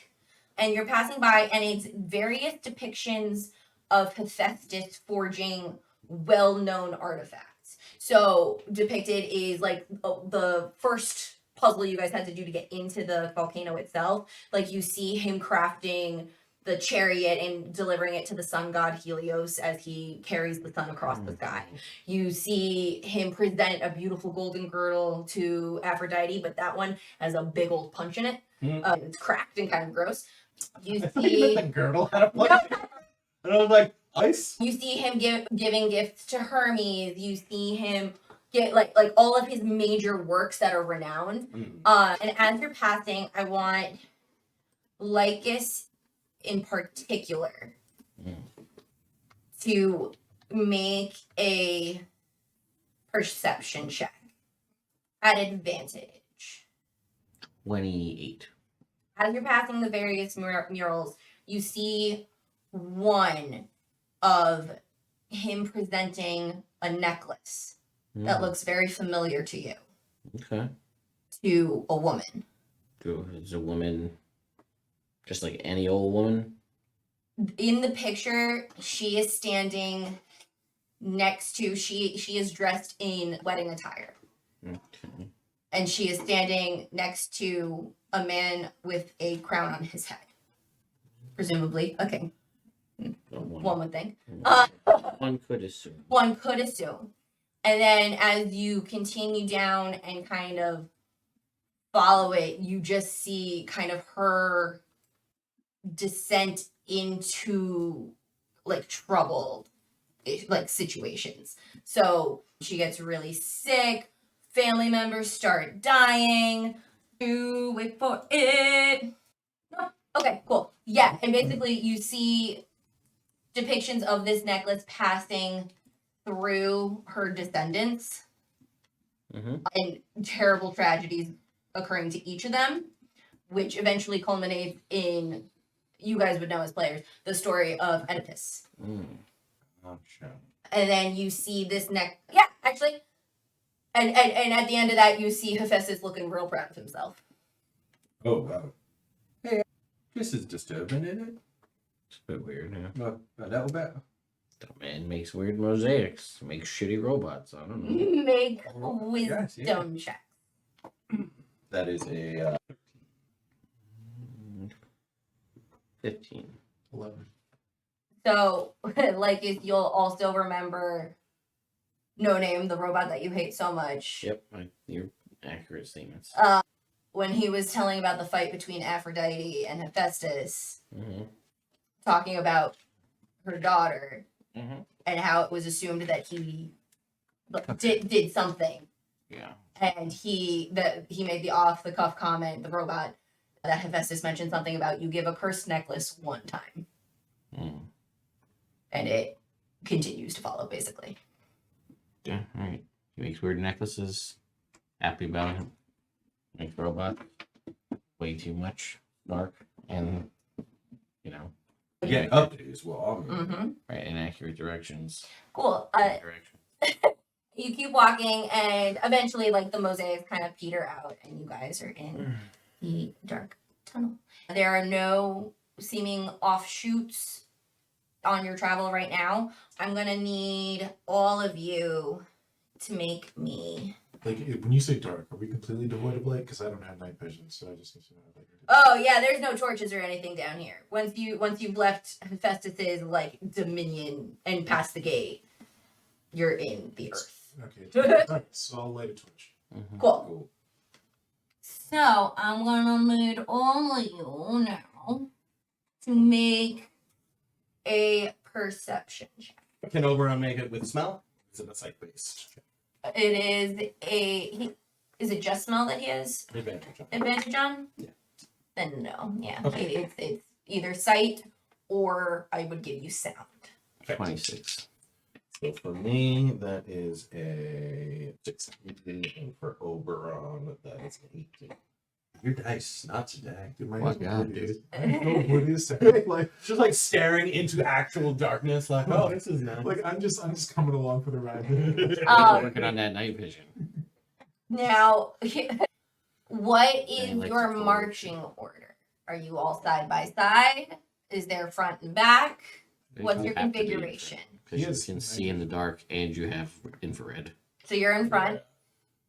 A: And you're passing by, and it's various depictions of Hephaestus forging well-known artifacts. So depicted is like the first puzzle you guys had to do to get into the volcano itself. Like you see him crafting the chariot and delivering it to the sun god Helios as he carries the sun across the sky. You see him present a beautiful golden girdle to Aphrodite, but that one has a big old punch in it. It's cracked and kind of gross. You
C: I thought you
A: see,
C: meant the girdle had a punch. And I was like, ice?
A: you see him giving gifts to Hermes. You see him get like all of his major works that are renowned. And as you're passing, I want Lycus in particular to make a perception check at advantage.
B: 28.
A: As you're passing the various murals, you see one of him presenting a necklace that looks very familiar to you,
B: Okay.
A: to a woman.
B: Is a woman just like any old woman?
A: In the picture, she is standing next to, she is dressed in wedding attire.
B: Okay.
A: And she is standing next to a man with a crown on his head. Presumably a king, one would think.
B: One could assume.
A: One could assume. And then as you continue down and kind of follow it, you just see kind of her descent into like troubled like situations. So she gets really sick, family members start dying. Wait for it. No. Okay, cool. Yeah, and basically you see depictions of this necklace passing through her descendants and terrible tragedies occurring to each of them, which eventually culminates in, you guys would know as players, the story of Oedipus.
C: Oh, shit.
A: And then you see this actually. And at the end of that, you see Hephaestus looking real proud of himself.
C: Oh, wow. Hey, this is disturbing, isn't it?
B: It's a bit weird, yeah.
C: Well, a little bit.
B: The man makes weird mosaics, makes shitty robots. I don't know.
A: Make
C: Yes,
A: wisdom check.
C: That is a
B: 15.
D: 11.
A: So, like, if you'll also remember No Name, the robot that you hate so much.
B: Yep, your accurate statements.
A: When he was telling about the fight between Aphrodite and Hephaestus,
B: Mm-hmm.
A: talking about her daughter
B: Mm-hmm.
A: and how it was assumed that he did something.
B: Yeah.
A: And he made the off the cuff comment, the robot, that Hephaestus mentioned something about you give a cursed necklace one time. And it continues to follow, basically.
B: Yeah, alright. He makes weird necklaces. Happy about it. Makes robots. Way too much. Dark. And,
C: get up to is what I mean.
A: Mm-hmm.
B: right, inaccurate directions.
A: Cool.
B: Direction.
A: You keep walking, and eventually, like, the mosaics kind of peter out, and you guys are in the dark tunnel. There are no seeming offshoots on your travel right now. I'm gonna need all of you to make me.
D: Like, when you say dark, are we completely devoid of light? Because I don't have night vision, so I just need to know if I can do
A: Oh yeah, there's no torches or anything down here. Once you've left Hephaestus's like dominion and past the gate, you're in the earth.
D: Okay. Alright, so I'll light a torch.
B: Mm-hmm.
A: Cool.
C: Cool.
A: So I'm gonna need all of you now to make a perception check.
C: Can Oberon make it with smell? Is it a sight based?
A: Is it just smell that he has advantage on?
C: Yeah.
A: Then no, yeah.
C: Okay.
A: It's either sight or I would give you sound.
B: 26.
E: So for me, that is a 16, and for Oberon, that is an 18.
C: Your dice, not today.
D: Dude, my
B: What
D: hands are
B: God,
D: oblivious. I'm so oblivious to like,
E: Just like staring into actual darkness, like, oh, this is nice.
D: like I'm just coming along for the ride.
B: Working on that night vision.
A: Now, what is
B: like
A: your
B: to forward.
A: marching order? Are you all side by side? Is there front and back? What's your configuration?
B: Because you
D: Yes.
B: can see in the dark and you have infrared.
A: So you're in front.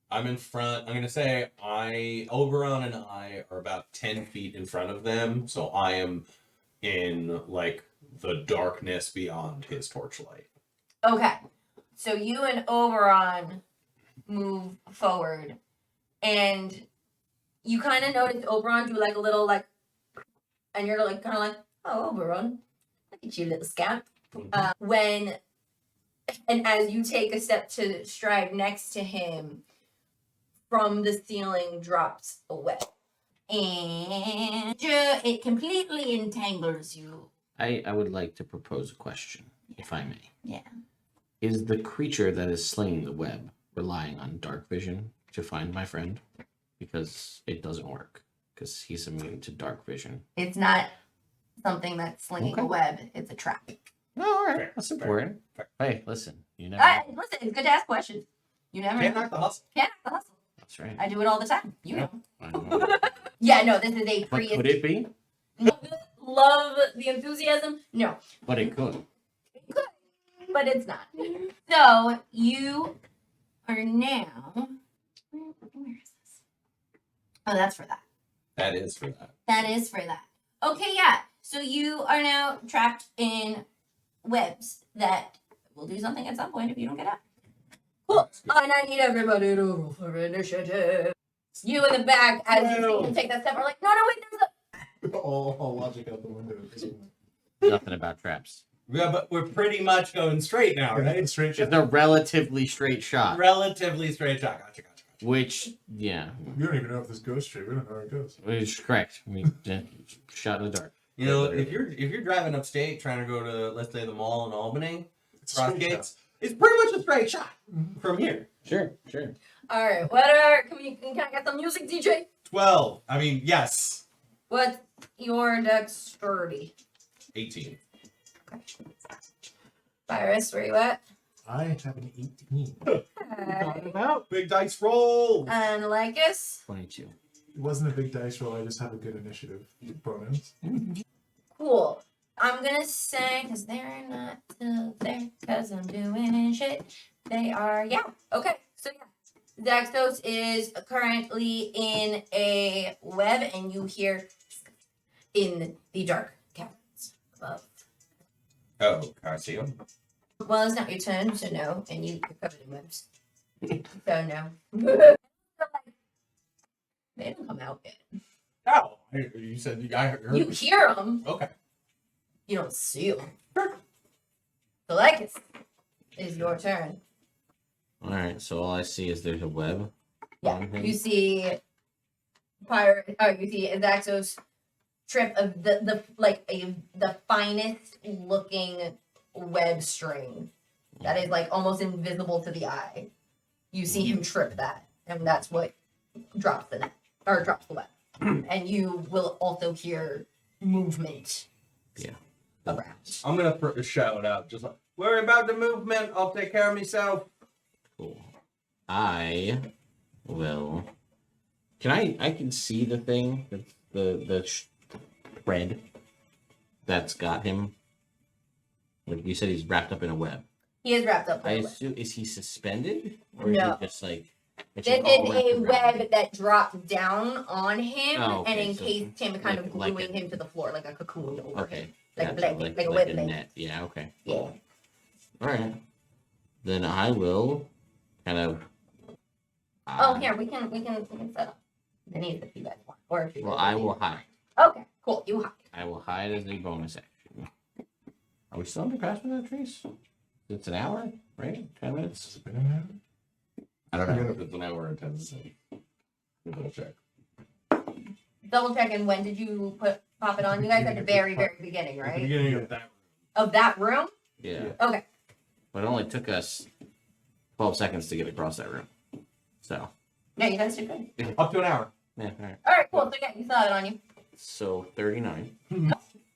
C: I'm in front. I'm gonna say Oberon and I are about 10 feet in front of them, so I am in like the darkness beyond his torchlight.
A: Okay. So you and Oberon move forward, and you kind of notice Oberon do like a little like, and you're like kind of like, oh, Oberon, look at you, little scamp. And as you take a step to stride next to him, from the ceiling drops a web, and it completely entangles you.
B: I would like to propose a question, if I may.
A: Yeah.
B: Is the creature that is slinging the web relying on dark vision to find my friend? Because it doesn't work. Because he's immune to dark vision.
A: It's not something that's slinging
B: Okay.
A: a web; it's a trap.
B: Oh, all right.
C: Fair,
B: That's
C: fair,
B: important.
C: fair.
B: Hey, listen. You never.
A: Listen, it's good to ask questions. You never
C: Can't
A: know.
C: knock the hustle.
A: Can't ask the hustle.
B: That's right.
A: I do it all the time. You know.
B: I know.
A: Yeah, no, this is a
B: But
A: pre.
B: could it be?
A: Love the enthusiasm? No,
B: But it could.
A: it could, but it's not. So you are now. Where is this? Oh, that's for that.
C: That is for that.
A: That is for that. Okay, yeah. So you are now trapped in webs that will do something at some point if you don't get out. Cool. And I need everybody to roll for initiative. You in the back, as you see him take that step, are like, no, wait, there's a.
D: all logic out the window. at this point.
B: Nothing about traps.
C: Yeah, but we're pretty much going straight now, right?
D: Straight
B: It's a relatively straight shot.
C: Relatively straight shot. Gotcha.
B: Which, yeah,
D: We don't even know if this goes straight. We don't know where it goes.
B: is correct. I mean, shot in the dark.
C: You know, if you're driving upstate trying to go to, let's say, the mall in Albany,
D: It's a straight
C: Crossgates, it's pretty much a straight shot from here.
B: Sure.
A: All right, can I get some music, DJ?
C: 12. I mean, yes.
A: What's your dexterity?
C: 18.
A: Virus, where you at?
D: I have an 18.
A: Okay.
C: About big dice roll.
A: And Lycus?
B: 22.
D: It wasn't a big dice roll. I just have a good initiative bonus.
A: Cool. I'm gonna say, because they're not still there, because I'm doing shit. They are, yeah. Okay, so yeah. Zaxos is currently in a web, and you hear in the dark caverns above.
C: Oh, can I see him?
A: Well, it's not your turn, so no, and you're covered in webs. So no. They don't come out yet.
C: Oh, you said I heard.
A: You hear them,
C: Okay.
A: you don't see them. So Lycus, is your turn.
B: All right, so all I see is there's a web.
A: Yeah,
B: on him.
A: you see you see Zaxos trip of the finest looking web string that is like almost invisible to the eye. You see him trip that, and that's what drops the net or drops the web. And you will also hear movement.
B: Yeah.
A: Around.
C: I'm gonna shout out, just like, worry about the movement. I'll take care of myself.
B: Cool. I will. Can I can see the thing, the thread that's got him. Like you said, he's wrapped up in a web.
A: He is wrapped up
B: I
A: in a web.
B: assume, is he suspended or is
A: No.
B: he just like? it's
A: This
B: just all
A: is
B: wrapped
A: a
B: around
A: web
B: him?
A: that dropped down on him
B: Oh, okay,
A: and
B: so
A: encased him, kind of
B: like
A: gluing
B: a-
A: him to the floor like a cocoon over
B: Okay.
A: him. Like a
B: gotcha,
A: blanket, like a web blanket.
B: net. Yeah. Okay.
A: Yeah.
B: All right. Then I will kind of.
A: Oh, here we can set up. Then he's the feedback one, or if you
B: Well,
A: guys
B: I
A: need-
B: will hide.
A: Okay, cool. You hide.
B: I will hide as a bonus action. Are we still under craftsman trees? It's an hour, right? 10 minutes?
D: Has it been an hour?
B: I don't
E: I mean,
B: know.
E: if it's an hour and 10 minutes. Double check.
A: Double checking, when did you pop it on? You guys at the very, very beginning,
E: At the
A: right?
E: beginning of that.
A: Of that room?
B: Yeah.
A: Okay.
B: But it only took us 12 seconds to get across that room. So,
A: Yeah, you guys did good.
E: Up to an hour.
B: yeah, all right.
A: Alright, cool. So yeah, you saw it on you.
B: So 39.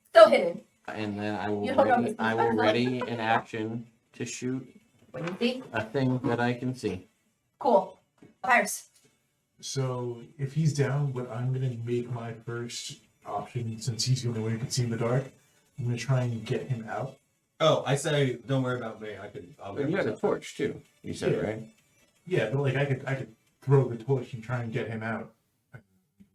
A: Still hidden.
B: And then I will
A: You don't know
B: ready,
A: if it's
B: I will
A: invisible.
B: ready an action to shoot
A: What do you see?
B: a thing that I can see.
A: Cool. Pirates.
D: So if he's down, what I'm gonna make my first option, since he's the only one who can see in the dark, I'm gonna try and get him out.
C: Oh, I say, don't worry about me. I'll
B: But you had a torch too. You said,
D: Yeah.
B: right?
D: Yeah, but like I could throw the torch and try and get him out and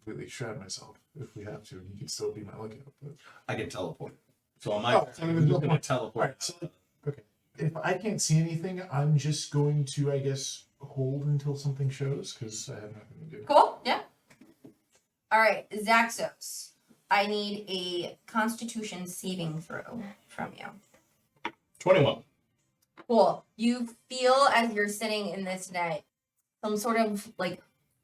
D: completely shroud myself if we have to, and he can still be my lookout. But...
C: I can teleport. So on my
D: Oh,
C: turn,
D: I mean,
C: I'm
D: there's
C: just
D: no
C: gonna
D: point.
C: teleport.
D: Alright, so okay. If I can't see anything, I'm just going to, I guess, hold until something shows because I have nothing to do.
A: Cool. Yeah. Alright, Zaxos. I need a constitution saving throw from you.
E: 21.
A: Cool. You feel as you're sitting in this net some sort of like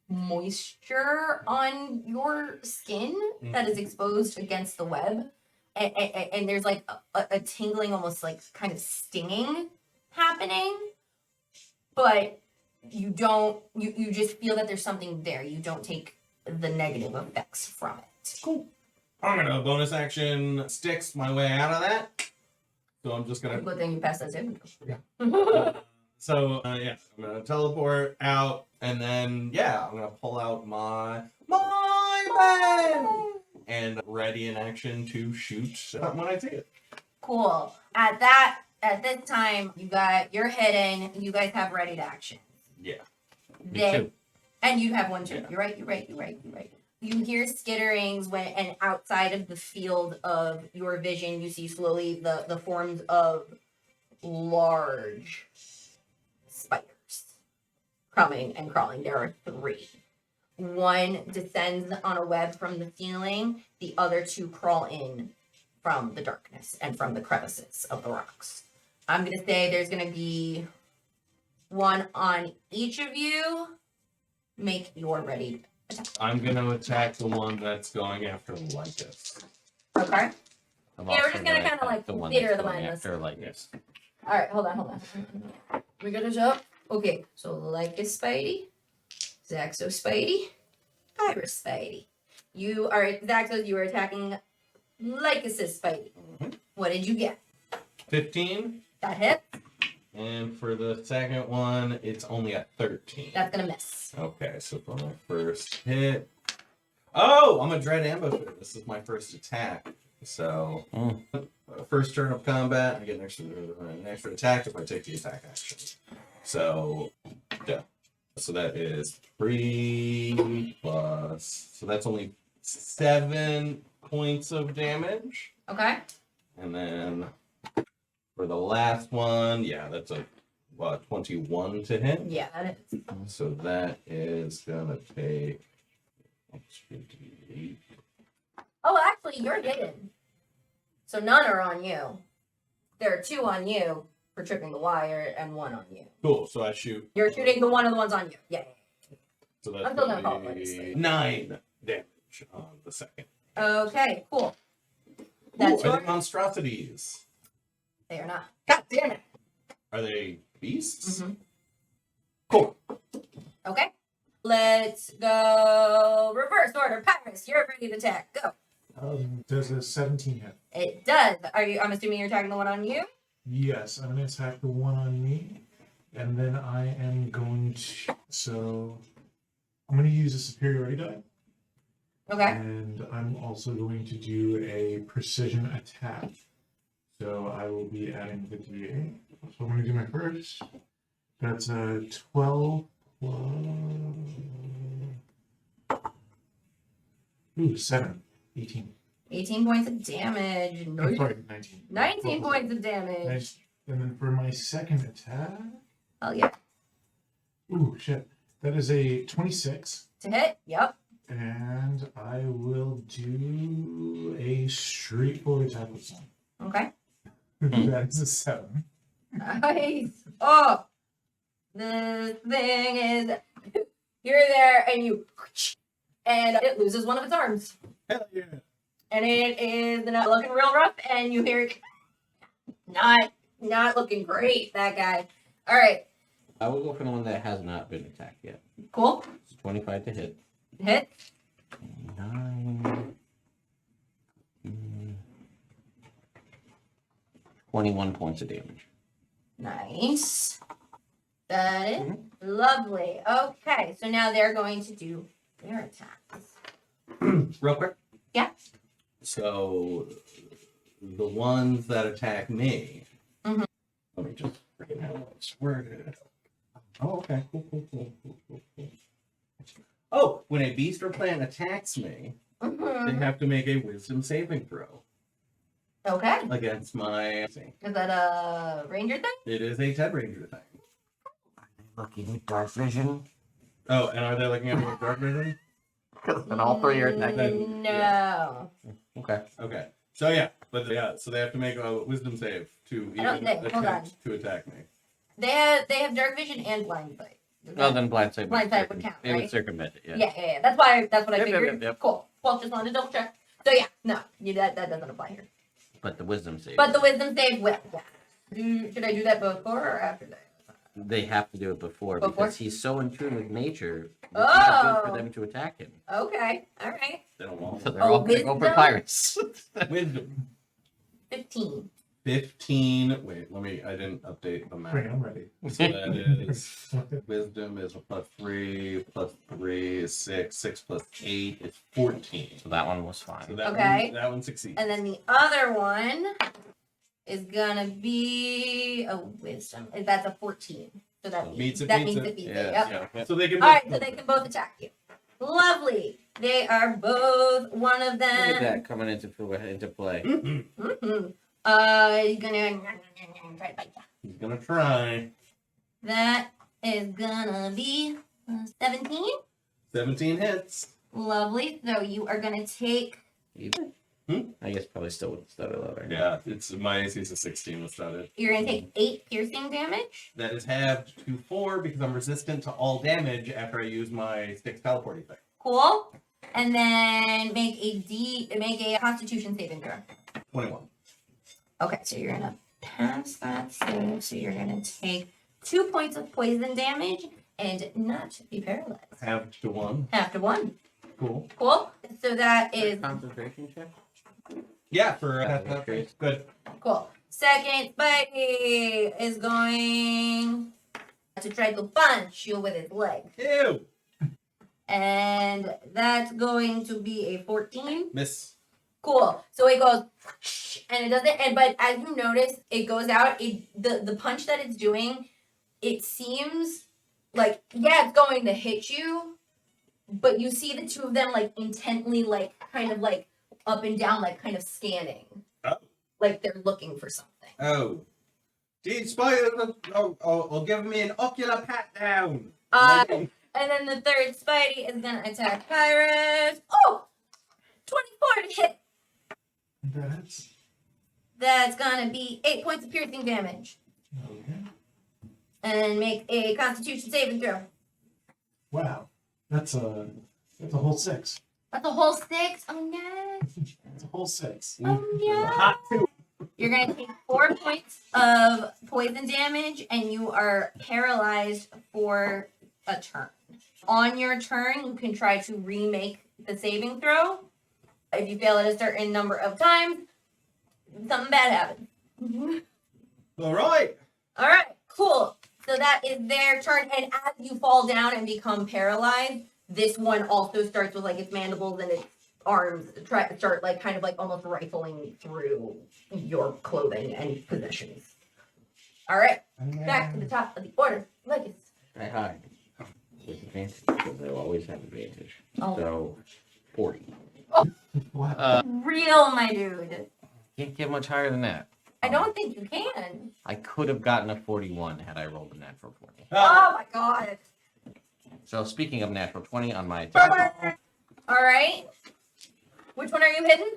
A: moisture on your skin that is exposed against the web. And there's like a tingling, almost like kind of stinging happening. But you don't, you just feel that there's something there. You don't take the negative effects from it.
C: Cool. I'm gonna bonus action sticks my way out of that. So I'm just gonna.
A: Good thing you passed that saving throw.
C: Yeah. So yeah, I'm gonna teleport out, and then yeah, I'm gonna pull out my pen and ready in action to shoot when I see it.
A: Cool. At this time, you're hidden. You guys have ready to action.
C: Yeah.
B: Me
A: Then,
B: too.
A: and you have one too.
C: Yeah.
A: You're right. You hear skitterings and outside of the field of your vision, you see slowly the forms of large spiders coming and crawling. There are 3. One descends on a web from the ceiling. The other 2 crawl in from the darkness and from the crevices of the rocks. I'm going to say there's going to be 1 on each of you. Make your ready attack.
C: I'm gonna attack the one that's going after Lycus.
A: Okay.
B: I'm
A: Yeah, we're
B: also
A: just gonna kinda,
B: attack
A: like,
B: the one
A: theater
B: that's
A: of the
B: going
A: mindless.
B: after Lycus.
A: All right, hold on. We got this up. Okay, so Lycus Spidey, Zaxo Spidey, Iris Spidey. You are Zaxo. You are attacking Lycus's Spidey.
C: Mhm.
A: What did you get?
C: 15,
A: That hit.
C: and for the second one, it's only a 13.
A: That's gonna miss.
C: Okay, so for my first hit. Oh, I'm a dread ambusher. This is my first attack. So, first turn of combat, I get an extra attack if I take the attack action. So, yeah. So that is 3 plus. So that's only 7 points of damage.
A: Okay.
C: And then for the last one, yeah, that's a 21 to hit.
A: Yeah, that is.
C: So that is gonna take 58.
A: Oh, actually, you're hidden. So none are on you. There are 2 on you for tripping the wire, and 1 on you.
C: Cool. So I shoot.
A: You're shooting the one of the ones on you. Yeah.
C: So that's
A: I'm still gonna call it
C: gonna be
A: legislate.
C: 9 damage on the second.
A: Okay, cool.
C: Ooh,
A: That's
C: I
A: your.
C: did monstrosities.
A: They are not. God damn it.
C: Are they beasts?
A: Mhm.
C: Cool.
A: Okay. Let's go reverse order. Paris, you're ready to attack. Go.
D: Does a 17 hit?
A: It does. I'm assuming you're attacking the one on you?
D: Yes, I'm gonna attack the one on me, and then I am going to. So I'm gonna use a superiority die,
A: Okay.
D: and I'm also going to do a precision attack. So I will be adding the d8. So I'm gonna do my first. That's a 12 plus 7, 18.
A: 18 points of damage.
D: I'm sorry, 19.
A: 19 points of damage.
D: Nice. And then for my second attack,
A: Hell yeah.
D: ooh, shit. That is a 26.
A: To hit? Yep.
D: And I will do a straightforward attack with some.
A: Okay.
D: That is a 7.
A: Nice. Oh, the thing is, you're there and and it loses one of its arms.
C: Hell yeah.
A: And it is not looking real rough, and you hear it not looking great, that guy. All right,
B: I will go for the one that has not been attacked yet.
A: cool.
B: It's 25 to hit.
A: Hit.
B: 9. 21 points of damage.
A: Nice. That is lovely. Okay, so now they're going to do their attacks.
C: Real quick.
A: Yeah.
C: So the ones that attack me.
A: Mhm.
C: Let me just freaking have it worded. Oh, okay. Cool. Oh, when a beast or plant attacks me, they
A: Mhm.
C: have to make a wisdom saving throw
A: Okay.
C: against my.
A: Is that a ranger thing?
C: It is a Ted Ranger thing.
B: Looking with dark vision.
C: Oh, and are they looking at me with dark vision?
B: And all 3 are attacking.
A: No.
B: Okay.
C: Okay. So yeah, so they have to make a wisdom save to
A: I don't
C: even
A: think- hold
C: attempt to attack me.
A: They have dark vision and blind sight.
B: Well, then blind sight.
A: Blind sight would count,
B: It would
A: right?
B: circumvent it. Yeah.
A: Yeah. That's what I
B: Yep,
A: figured.
B: yep.
A: Cool. Well, just wanted to double check. So yeah, no, that doesn't apply here.
B: But the wisdom save.
A: But the wisdom save will. Yeah. Should I do that before or after that?
B: They have to do it before
A: Before?
B: because he's so in tune with nature. It's not good
A: Oh.
B: for them to attack him.
A: Okay. All right.
C: They don't want
B: So
C: it.
B: they're all gonna go for
A: wisdom?
B: pirates.
C: Wisdom.
A: 15.
C: 15. Wait, I didn't update the
D: Wait,
C: map.
D: I'm ready.
C: So that is wisdom is a +3, +3 is 6, 6 plus 8 is 14.
B: So that one was fine.
C: So that
A: Okay.
C: that one succeeds.
A: And then the other one is gonna be a wisdom. That's a 14. So that means it beats it.
B: Yeah.
A: Yep.
C: Yeah. So they can.
A: All right, so they can both attack you. Lovely. They are both one of
B: Look at
A: them.
B: that coming into play.
C: Mhm.
A: Mm-hmm. He's gonna try to bite you.
C: He's gonna try.
A: That is gonna be 17.
C: 17 hits.
A: Lovely. So you are gonna take.
B: I guess probably still with stutter loader.
C: Yeah, it's my AC is a 16 with started.
A: You're gonna take 8 piercing damage.
C: That is halved to 4 because I'm resistant to all damage after I use my 6 teleporting thing.
A: Cool. And then make a Constitution saving throw.
C: 21.
A: Okay, so you're gonna pass that save. So you're gonna take 2 points of poison damage and not be paralyzed.
C: Halved to 1.
A: Half to 1.
C: Cool.
A: Cool. So that is
B: Concentration check.
C: Yeah, for
B: that's great.
C: good.
A: cool. Second, Spidey is going to try to punch you with his leg.
C: Ew.
A: And that's going to be a 14.
C: Miss.
A: Cool. So it goes, and it doesn't. But as you notice, it goes out. The punch that it's doing, it seems like it's going to hit you, but you see the two of them like intently, like kind of like up and down, like kind of scanning,
C: Oh.
A: like they're looking for something.
C: Oh. Dude, Spider, give me an ocular pat down.
A: And then the third Spidey is gonna attack Pyrus. Oh, 24 to hit. That's gonna be 8 points of piercing damage.
D: Okay.
A: And make a Constitution saving throw.
D: Wow. That's a whole 6.
A: That's a whole 6. Oh no.
D: That's a whole 6.
A: Oh no.
C: Hot 2.
A: You're gonna take 4 points of poison damage, and you are paralyzed for a turn. On your turn, you can try to remake the saving throw. If you fail it a certain number of times, something bad happens.
C: All right.
A: All right, cool. So that is their turn, and as you fall down and become paralyzed, this one also starts with like its mandibles and its arms start like kind of like almost rifling through your clothing and possessions. All right, back to the top of the order. Lucas.
B: I hide. With advantage, because they'll always have advantage.
A: Oh.
B: So, 40.
D: Wow.
A: Real, my dude.
B: Can't get much higher than that.
A: I don't think you can.
B: I could have gotten a 41 had I rolled a natural 20.
A: Oh my god.
B: So, speaking of natural 20 on my attack,
A: All right. Which one are you hitting?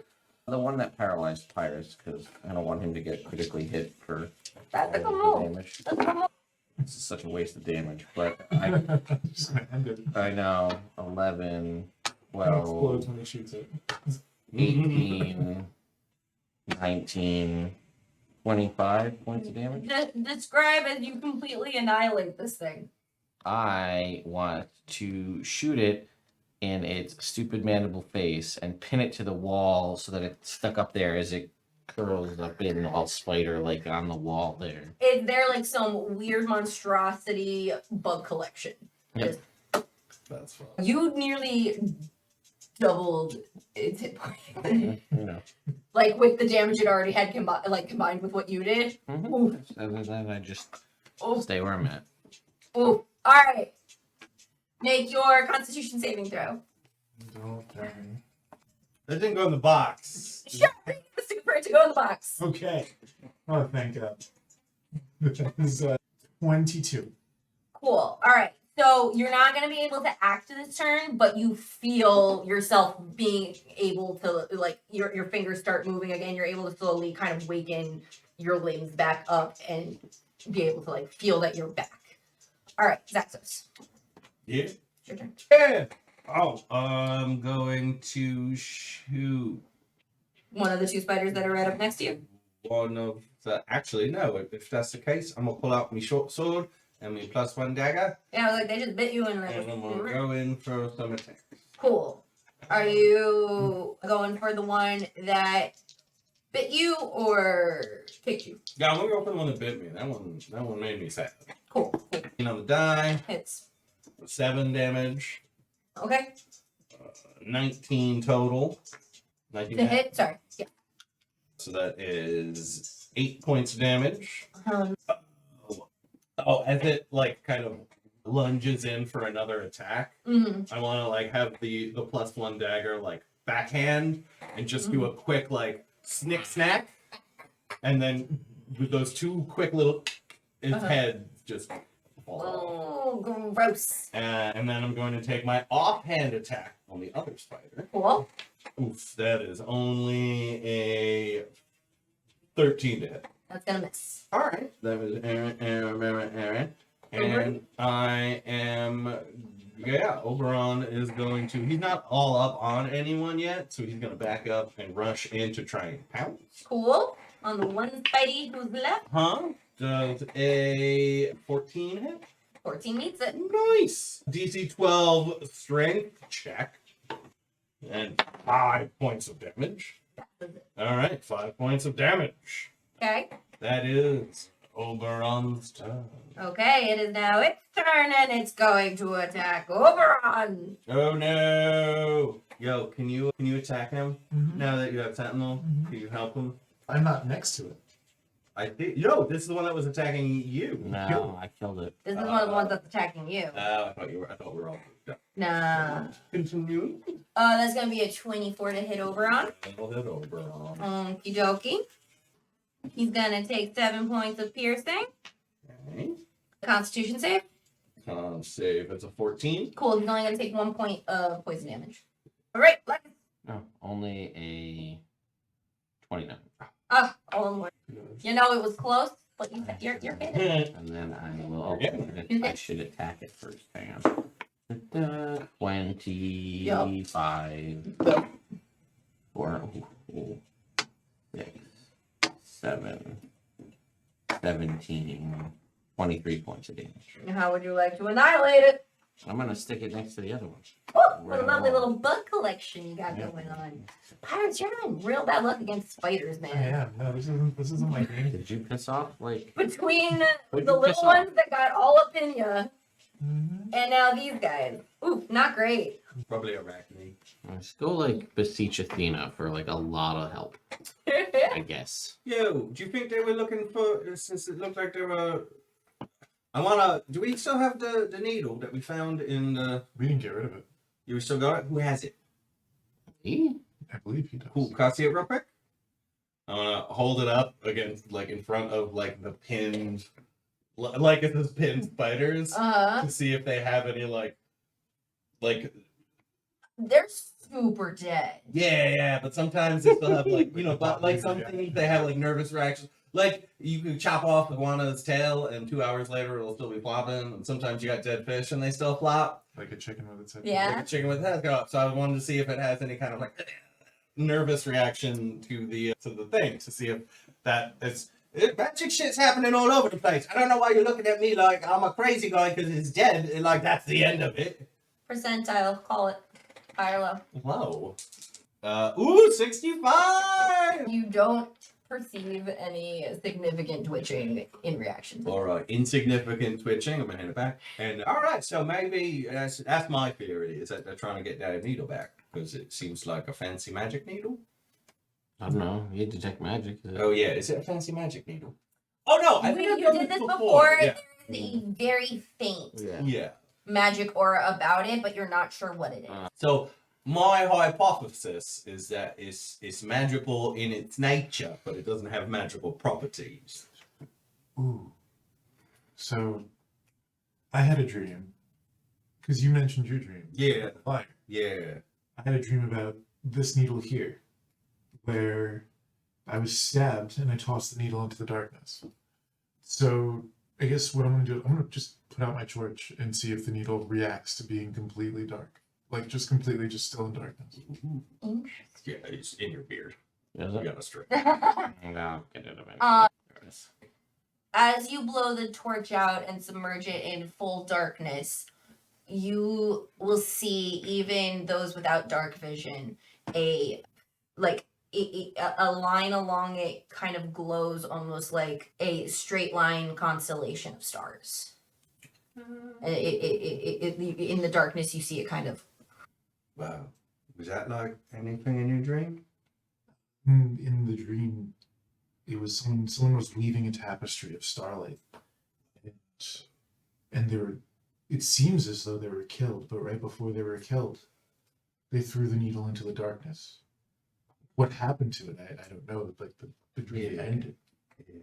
B: The one that paralyzed Pyrus, because I don't want him to get critically hit for
A: That's a good
B: all of the
A: move.
B: damage.
A: That's a good move.
B: This is such a waste of damage, but
D: Just gonna end it.
B: I know 11,
D: It
B: 12,
D: explodes when he shoots it.
B: 18, 19, 25 points of damage.
A: Describe as you completely annihilate this thing.
B: I want to shoot it in its stupid mandible face and pin it to the wall so that it's stuck up there as it curls up in all spider like on the wall there.
A: They're like some weird monstrosity bug collection.
B: Yep.
E: That's fine.
A: You nearly doubled its hit point.
B: You know.
A: Like with the damage it already had combined with what you did. Ooh.
B: Other than I just
A: Oh,
B: stay where I'm at.
A: ooh. Alright. Make your constitution saving throw.
D: Don't darn.
C: That didn't go in the box.
A: Sure, super to go in the box.
D: Okay. Oh, thank God. That is 22.
A: Cool. Alright. So you're not going to be able to act this turn, but you feel yourself being able to, like, your fingers start moving again. You're able to slowly kind of waken your limbs back up and be able to, like, feel that you're back. Alright, Zaxos.
C: Yeah.
A: Your turn.
C: Yeah. Oh, I'm going to shoot
A: One of the two spiders that are right up next to you.
C: one of the. Actually, no. If that's the case, I'm gonna pull out my short sword and my +1 dagger,
A: Yeah, like they just bit you and
C: and I'm gonna go in for some attack.
A: Cool. Are you going for the one that bit you or kicked you?
C: Yeah, I'm gonna go for the one that bit me. That one made me sad.
A: Cool.
C: On the die,
A: Hits.
C: 7 damage,
A: Okay.
C: 19 total. 19
A: The hit. Sorry. Yeah.
C: So that is 8 points of damage.
A: Um,
C: Oh, as it like kind of lunges in for another attack,
A: mhm.
C: I want to like have the +1 dagger like backhand and just do a quick like snick snack, and then with those two quick little, its head just falls off.
A: Oh, gross.
C: And then I'm going to take my offhand attack on the other spider.
A: Cool.
C: Oof, that is only a 13 to hit.
A: That's gonna miss.
C: All right. That was Aaron. And I am, yeah, Oberon is going to, he's not all up on anyone yet, so he's going to back up and rush in to try and pounce.
A: Cool. On the one spidey who's left,
C: Huh? Does a 14 hit?
A: 14 meets it.
C: Nice. DC 12 strength check. And 5 points of damage. All right, 5 points of damage.
A: Okay.
C: That is Oberon's turn.
A: Okay, it is now its turn and it's going to attack Oberon.
C: Oh no! Yo, can you attack him
D: Mhm.
C: now that you have Sentinel?
D: Mhm.
C: Can you help him?
D: I'm not next to it.
C: I think. Yo, this is the one that was attacking you.
B: No, I killed it.
A: This is one of the ones that's attacking you.
C: I thought we were all. Yeah.
A: Nah.
C: Continue.
A: That's gonna be a 24 to hit Oberon.
C: I'll hit Oberon.
A: Okie dokie. He's gonna take 7 points of piercing.
C: Okay.
A: Constitution save.
C: Con save. It's a 14.
A: Cool. He's only gonna take 1 point of poison damage. All right.
B: No, only a 29.
A: All in one. You know it was close, but you're hitting.
B: And then I will.
C: Yeah.
B: I should attack it first. Hang on. 25. 4, 6, 7, 17, 23 points of damage.
A: How would you like to annihilate it?
B: I'm gonna stick it next to the other one.
A: Oh, what a
B: Right
A: lovely
B: on.
A: little bug collection you got
B: Yeah.
A: going on. Pirates, you're having real bad luck against spiders,
D: I
A: man.
D: am. No, this isn't my game.
B: Did you piss off like?
A: Between
B: What'd
A: the
B: you piss
A: little
B: off?
A: ones that got all up in you
D: Mm-hmm.
A: and now these guys. Ooh, not great.
C: Probably arachne.
B: Let's go like beseech Athena for like a lot of help, I guess.
C: Yo, do you think they were looking for? Since it looked like they were. I wanna. Do we still have the needle that we found in the?
D: We didn't get rid of it.
C: You still got it? Who has it?
B: Me?
D: I believe he does.
C: Cool. Can I see it real quick? I wanna hold it up against, like, in front of like the pinned, like it says pinned spiders,
A: Uh-huh.
C: to see if they have any like
A: They're super dead.
C: Yeah, but sometimes they still have like, but like some things they have like nervous reactions. Like you can chop off iguana's tail and 2 hours later it'll still be flopping. And sometimes you got dead fish and they still flop.
D: Like a chicken with its head.
A: Yeah.
C: Like a chicken with head go up. So I wanted to see if it has any kind of like nervous reaction to the thing to see if magic shit's happening all over the place. I don't know why you're looking at me like I'm a crazy guy because it's dead and like that's the end of it.
A: Percentile, call it. High or low.
C: Low. 65!
A: You don't perceive any significant twitching in reaction.
C: Alright, insignificant twitching. I'm gonna hand it back. And alright, so maybe that's my theory, is that they're trying to get that needle back. Because it seems like a fancy magic needle.
B: I don't know. You detect magic. Is it?
C: Oh yeah, is it a fancy magic needle? Oh no, I think I've
A: You
C: done
A: did this
C: before.
A: before.
C: Yeah.
A: There's a very faint
C: Yeah.
A: magic aura about it, but you're not sure what it is.
C: So my hypothesis is that it's magical in its nature, but it doesn't have magical properties.
D: Ooh. So, I had a dream. Because you mentioned your dream.
C: Yeah.
D: The fire.
C: Yeah.
D: I had a dream about this needle here, where I was stabbed and I tossed the needle into the darkness. So I guess what I'm going to do, I'm going to just put out my torch and see if the needle reacts to being completely dark. Like, just completely just still in darkness.
C: Yeah, it's in your beard.
B: Is
C: You
B: it?
C: got a strip.
B: No, get it eventually.
A: Uh,
B: There it is.
A: As you blow the torch out and submerge it in full darkness, you will see, even those without dark vision, a line along it kind of glows almost like a straight line constellation of stars. In the darkness, you see it kind of.
C: Wow. Was that like anything in your dream?
D: In the dream, it was someone was weaving a tapestry of starlight. And they were, it seems as though they were killed, but right before they were killed, they threw the needle into the darkness. What happened to it, I don't know. Like the dream ended.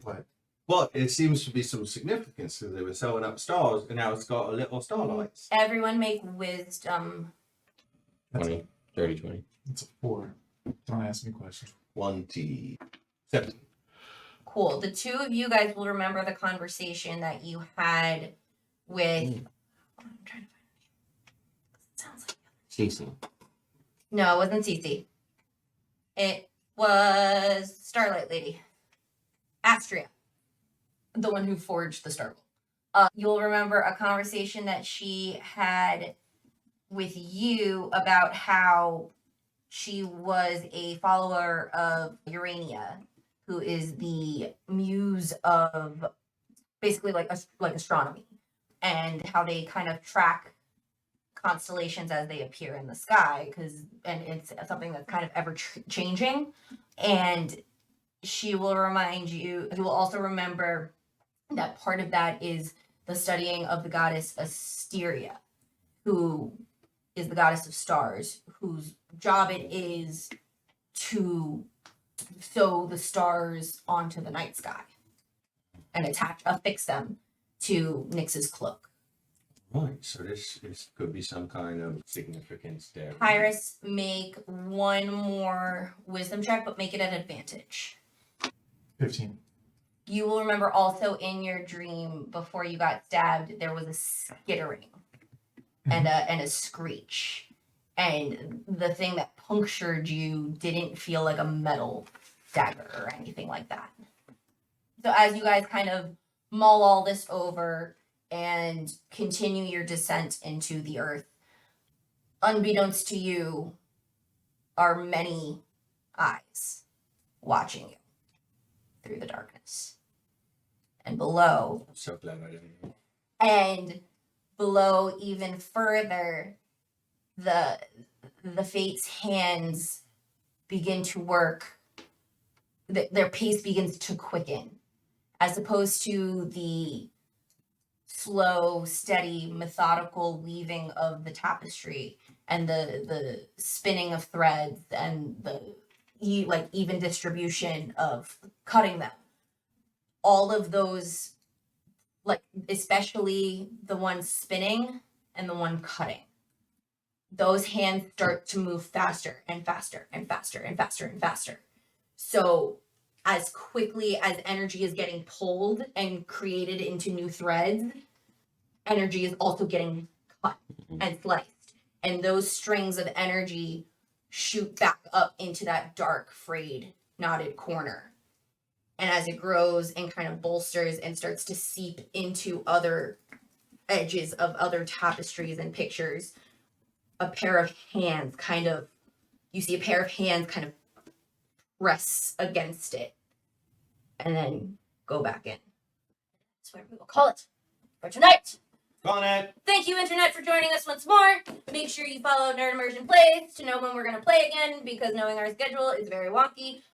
D: But
C: Well, it seems to be some significance because they were sewing up stars and now it's got a little starlights.
A: Everyone make wisdom.
B: 20, 30, 20.
D: it's a 4. Don't ask me questions.
C: 17.
A: Cool. The two of you guys will remember the conversation that you had with. I'm trying to find her name. It sounds like.
B: Cece.
A: No, it wasn't Cece. It was Starlight Lady. Astria. The one who forged the Star Bolt. You'll remember a conversation that she had with you about how she was a follower of Urania, who is the muse of basically like astronomy, and how they kind of track constellations as they appear in the sky, and it's something that's kind of ever changing. And she will remind you. You will also remember that part of that is the studying of the goddess Asteria, who is the goddess of stars, whose job it is to sew the stars onto the night sky and affix them to Nyx's cloak.
C: Right, so this could be some kind of significance there.
A: Pyrus, make one more wisdom check, but make it an advantage.
D: 15.
A: You will remember also in your dream before you got stabbed, there was a skittering and a screech. And the thing that punctured you didn't feel like a metal dagger or anything like that. So as you guys kind of mull all this over and continue your descent into the earth, unbeknownst to you are many eyes watching you through the darkness. And below,
C: I'm so glad I didn't know.
A: and below even further, the fate's hands begin to work. Their pace begins to quicken, as opposed to the slow, steady, methodical weaving of the tapestry and the spinning of threads and the even distribution of cutting them. All of those, especially the one spinning and the one cutting, those hands start to move faster and faster and faster and faster and faster. So as quickly as energy is getting pulled and created into new threads, energy is also getting cut and sliced. And those strings of energy shoot back up into that dark, frayed, knotted corner. And as it grows and kind of bolsters and starts to seep into other edges of other tapestries and pictures, a pair of hands kind of, you see a pair of hands kind of press against it and then go back in. That's what we will call it for tonight.
C: Gone it.
A: Thank you, Internet, for joining us once more. Make sure you follow Nerd Immersion Plays to know when we're going to play again, because knowing our schedule is very wonky.